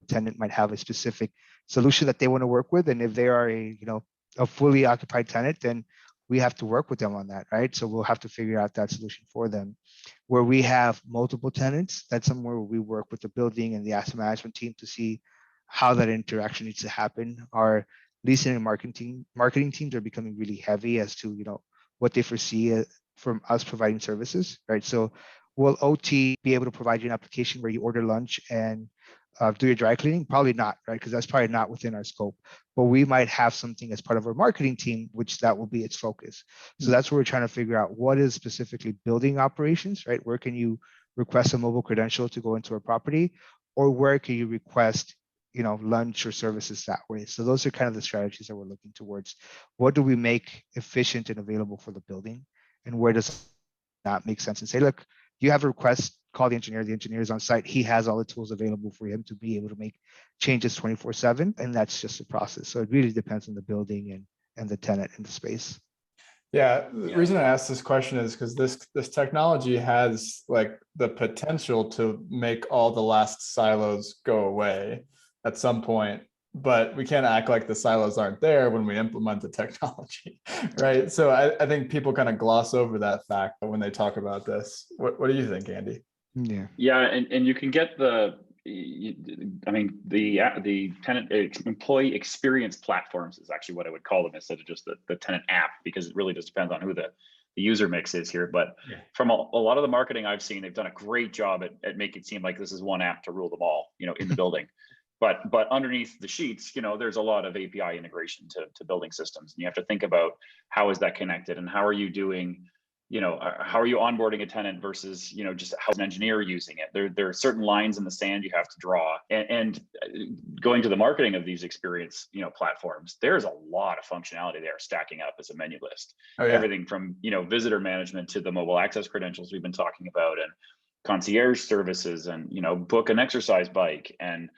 Speaker 2: the tenant might have a specific solution that they want to work with. And if they are a fully occupied tenant, then we have to work with them on that, right? So we'll have to figure out that solution for them. Where we have multiple tenants, that's somewhere where we work with the building and the asset management team to see how that interaction needs to happen. Our leasing and marketing teams are becoming really heavy as to what they foresee from us providing services, right? So will OT be able to provide you an application where you order lunch and do your dry cleaning? Probably not, right? Because that's probably not within our scope. But we might have something as part of our marketing team, which that will be its focus. So that's where we're trying to figure out what is specifically building operations, right? Where can you request a mobile credential to go into a property, or where can you request lunch or services that way? So those are kind of the strategies that we're looking towards. What do we make efficient and available for the building, and where does not make sense? And say, look, you have a request, call the engineer. The engineer is on site. He has all the tools available for him to be able to make changes 24/7, and that's just a process. So it really depends on the building and the tenant and the space.
Speaker 1: Yeah, the reason I asked this question is because this technology has like the potential to make all the last silos go away at some point, but we can't act like the silos aren't there when we implement the technology, right? So I think people kind of gloss over that fact when they talk about this. What do you think, Andy?
Speaker 3: Yeah, and you can get the tenant employee experience platforms is actually what I would call them, instead of just the tenant app, because it really just depends on who the user mix is here. But from a lot of the marketing I've seen, they've done a great job at making it seem like this is one app to rule them all, in the building. But underneath the sheets, there's a lot of API integration to building systems, and you have to think about how is that connected, and how are you doing, how are you onboarding a tenant versus, just how's an engineer using it? There are certain lines in the sand you have to draw, and going to the marketing of these experience, platforms, there's a lot of functionality there stacking up as a menu list. Oh, yeah. Everything from, visitor management to the mobile access credentials we've been talking about, and concierge services, and, book an exercise bike, and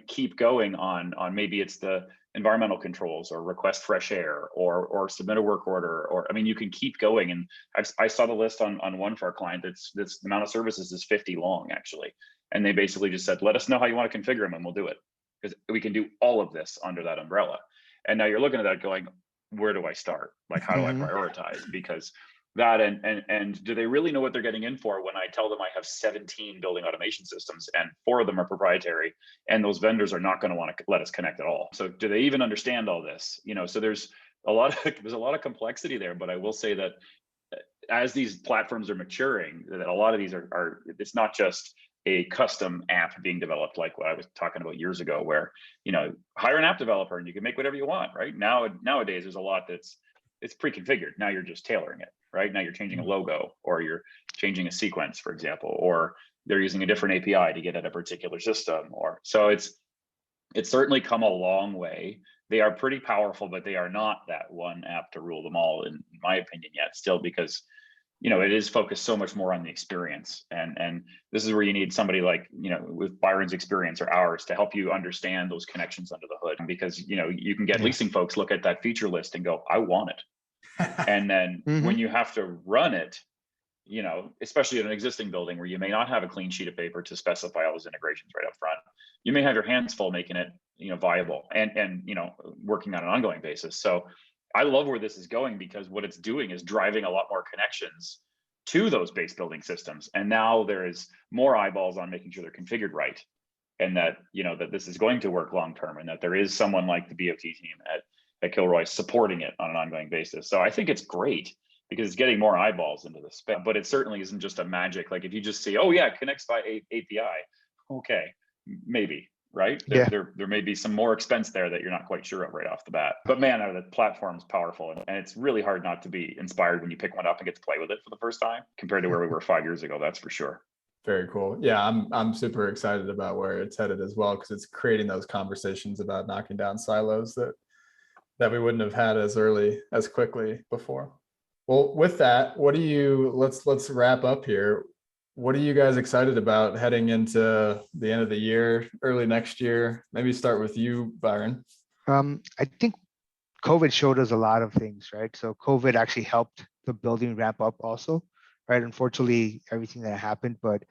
Speaker 3: keep going on maybe it's the environmental controls, or request fresh air, or submit a work order, or you can keep going. And I saw the list on one for our client that's the amount of services is 50 long actually, and they basically just said, let us know how you want to configure them and we'll do it, because we can do all of this under that umbrella. And now you're looking at that going, where do I start? Like, how do I prioritize? Because that and do they really know what they're getting in for when I tell them I have 17 building automation systems and 4 of them are proprietary, and those vendors are not going to want to let us connect at all? So do they even understand all this? So there's a lot of complexity there. But I will say that as these platforms are maturing, that a lot of these are it's not just a custom app being developed like what I was talking about years ago, where hire an app developer and you can make whatever you want. Right nowadays there's a lot it's pre-configured. Now you're just tailoring it. Right now you're changing a logo, or you're changing a sequence, for example, or they're using a different API to get at a particular system. Or so it's certainly come a long way. They are pretty powerful, but they are not that one app to rule them all, in my opinion, yet still, because it is focused so much more on the experience. And this is where you need somebody like, with Bayron's experience or ours to help you understand those connections under the hood, because, you can get leasing folks look at that feature list and go, I want it. And then when you have to run it, especially in an existing building where you may not have a clean sheet of paper to specify all those integrations right up front, you may have your hands full making it, viable and working on an ongoing basis. So I love where this is going, because what it's doing is driving a lot more connections to those base building systems. And now there is more eyeballs on making sure they're configured right, and that, that this is going to work long term, and that there is someone like the BOT team at Kilroy supporting it on an ongoing basis. So I think it's great because it's getting more eyeballs into the space. But it certainly isn't just a magic. Like if you just see, oh yeah, it connects by API, okay, maybe. Right?
Speaker 2: Yeah.
Speaker 3: There may be some more expense there that you're not quite sure of right off the bat. But man, the platform is powerful, and it's really hard not to be inspired when you pick one up and get to play with it for the first time compared to where we were 5 years ago. That's for sure.
Speaker 1: Very cool. Yeah, I'm super excited about where it's headed as well, because it's creating those conversations about knocking down silos that we wouldn't have had as quickly before. Well, with that, let's wrap up here. What are you guys excited about heading into the end of the year, early next year? Maybe start with you, Bayron.
Speaker 2: I think COVID showed us a lot of things, right? So COVID actually helped the building ramp up also, right? Unfortunately, everything that happened, but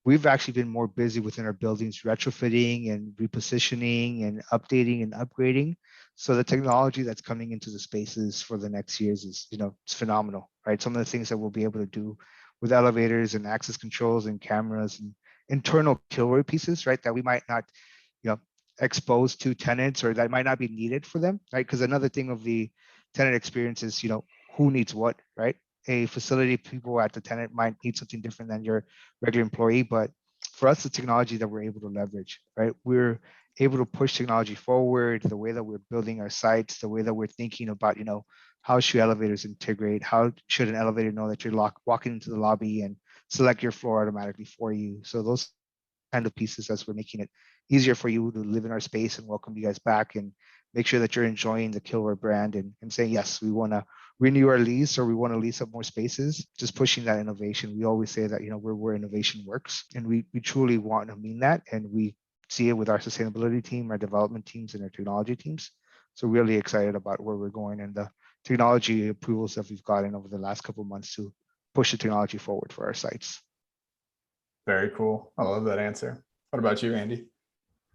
Speaker 2: we've actually been more busy within our buildings, retrofitting and repositioning and updating and upgrading. So the technology that's coming into the spaces for the next years is, it's phenomenal, right? Some of the things that we'll be able to do with elevators and access controls and cameras and internal Kilroy pieces, right? That we might not, expose to tenants, or that might not be needed for them, right? Because another thing of the tenant experience is, who needs what, right? A facility people at the tenant might need something different than your regular employee, but for us, the technology that we're able to leverage, right? We're able to push technology forward, the way that we're building our sites, the way that we're thinking about, how should elevators integrate? How should an elevator know that you're walking into the lobby and select your floor automatically for you? So those kind of pieces, as we're making it easier for you to live in our space and welcome you guys back and make sure that you're enjoying the Kilroy brand and saying, yes, we want to renew our lease, or we want to lease up more spaces, just pushing that innovation. We always say that, we're where innovation works, and we truly want to mean that. And we see it with our sustainability team, our development teams, and our technology teams. So really excited about where we're going and the technology approvals that we've gotten over the last couple of months to push the technology forward for our sites.
Speaker 1: Very cool. I love that answer. What about you, Andy?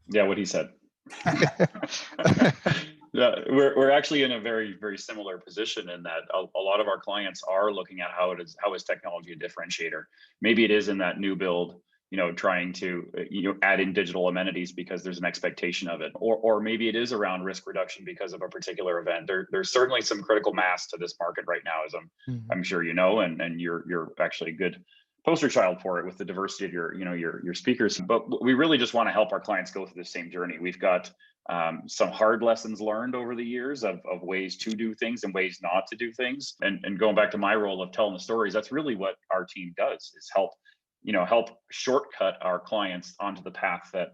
Speaker 3: Yeah, what he said. Yeah, we're actually in a very, very similar position in that a lot of our clients are looking at how is technology a differentiator. Maybe it is in that new build, trying to add in digital amenities because there's an expectation of it, or maybe it is around risk reduction because of a particular event. There's certainly some critical mass to this market right now, as I'm sure and you're actually a good poster child for it with the diversity of your speakers. But we really just want to help our clients go through the same journey. We've got some hard lessons learned over the years of ways to do things and ways not to do things. And going back to my role of telling the stories, that's really what our team does, is help shortcut our clients onto the path that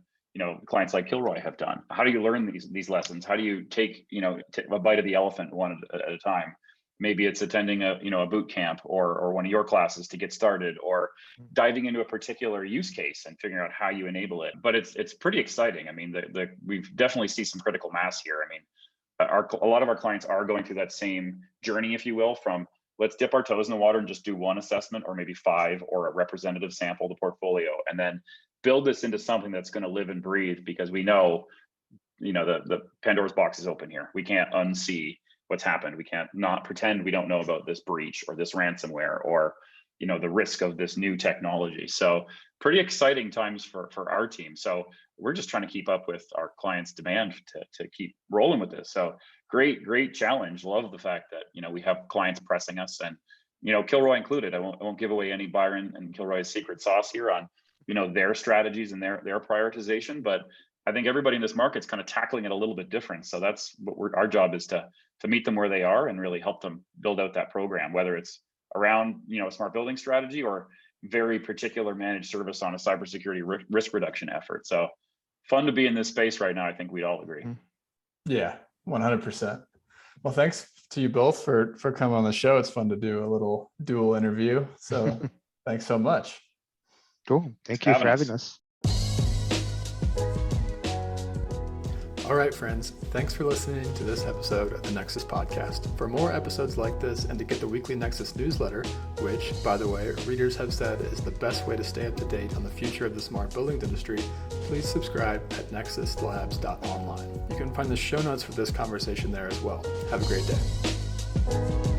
Speaker 3: clients like Kilroy have done. How do you learn these lessons? How do you take a bite of the elephant one at a time? Maybe it's attending a boot camp or one of your classes to get started, or diving into a particular use case and figuring out how you enable it. But it's pretty exciting. I mean, we've definitely see some critical mass here. I mean, a lot of our clients are going through that same journey, if you will, from let's dip our toes in the water and just do one assessment, or maybe 5, or a representative sample of the portfolio, and then build this into something that's going to live and breathe, because we know, the Pandora's box is open here. We can't unsee what's happened. We can't not pretend we don't know about this breach or this ransomware or the risk of this new technology. So pretty exciting times for our team. So we're just trying to keep up with our clients' demand to keep rolling with this. So great challenge. Love the fact that we have clients pressing us, and Kilroy included. I won't give away any Bayron and Kilroy's secret sauce here on their strategies and their prioritization, but I think everybody in this market's kind of tackling it a little bit different. So that's what our job is, to meet them where they are and really help them build out that program, whether it's around a smart building strategy or very particular managed service on a cybersecurity risk reduction effort. So fun to be in this space right now. I think we'd all agree.
Speaker 1: Yeah, 100%. Well, thanks to you both for coming on the show. It's fun to do a little dual interview. So thanks so much.
Speaker 2: Cool. Thank you for having us.
Speaker 1: All right, friends, thanks for listening to this episode of the Nexus Podcast. For more episodes like this, and to get the weekly Nexus newsletter, which, by the way, readers have said is the best way to stay up to date on the future of the smart buildings industry, please subscribe at nexuslabs.online. You can find the show notes for this conversation there as well. Have a great day.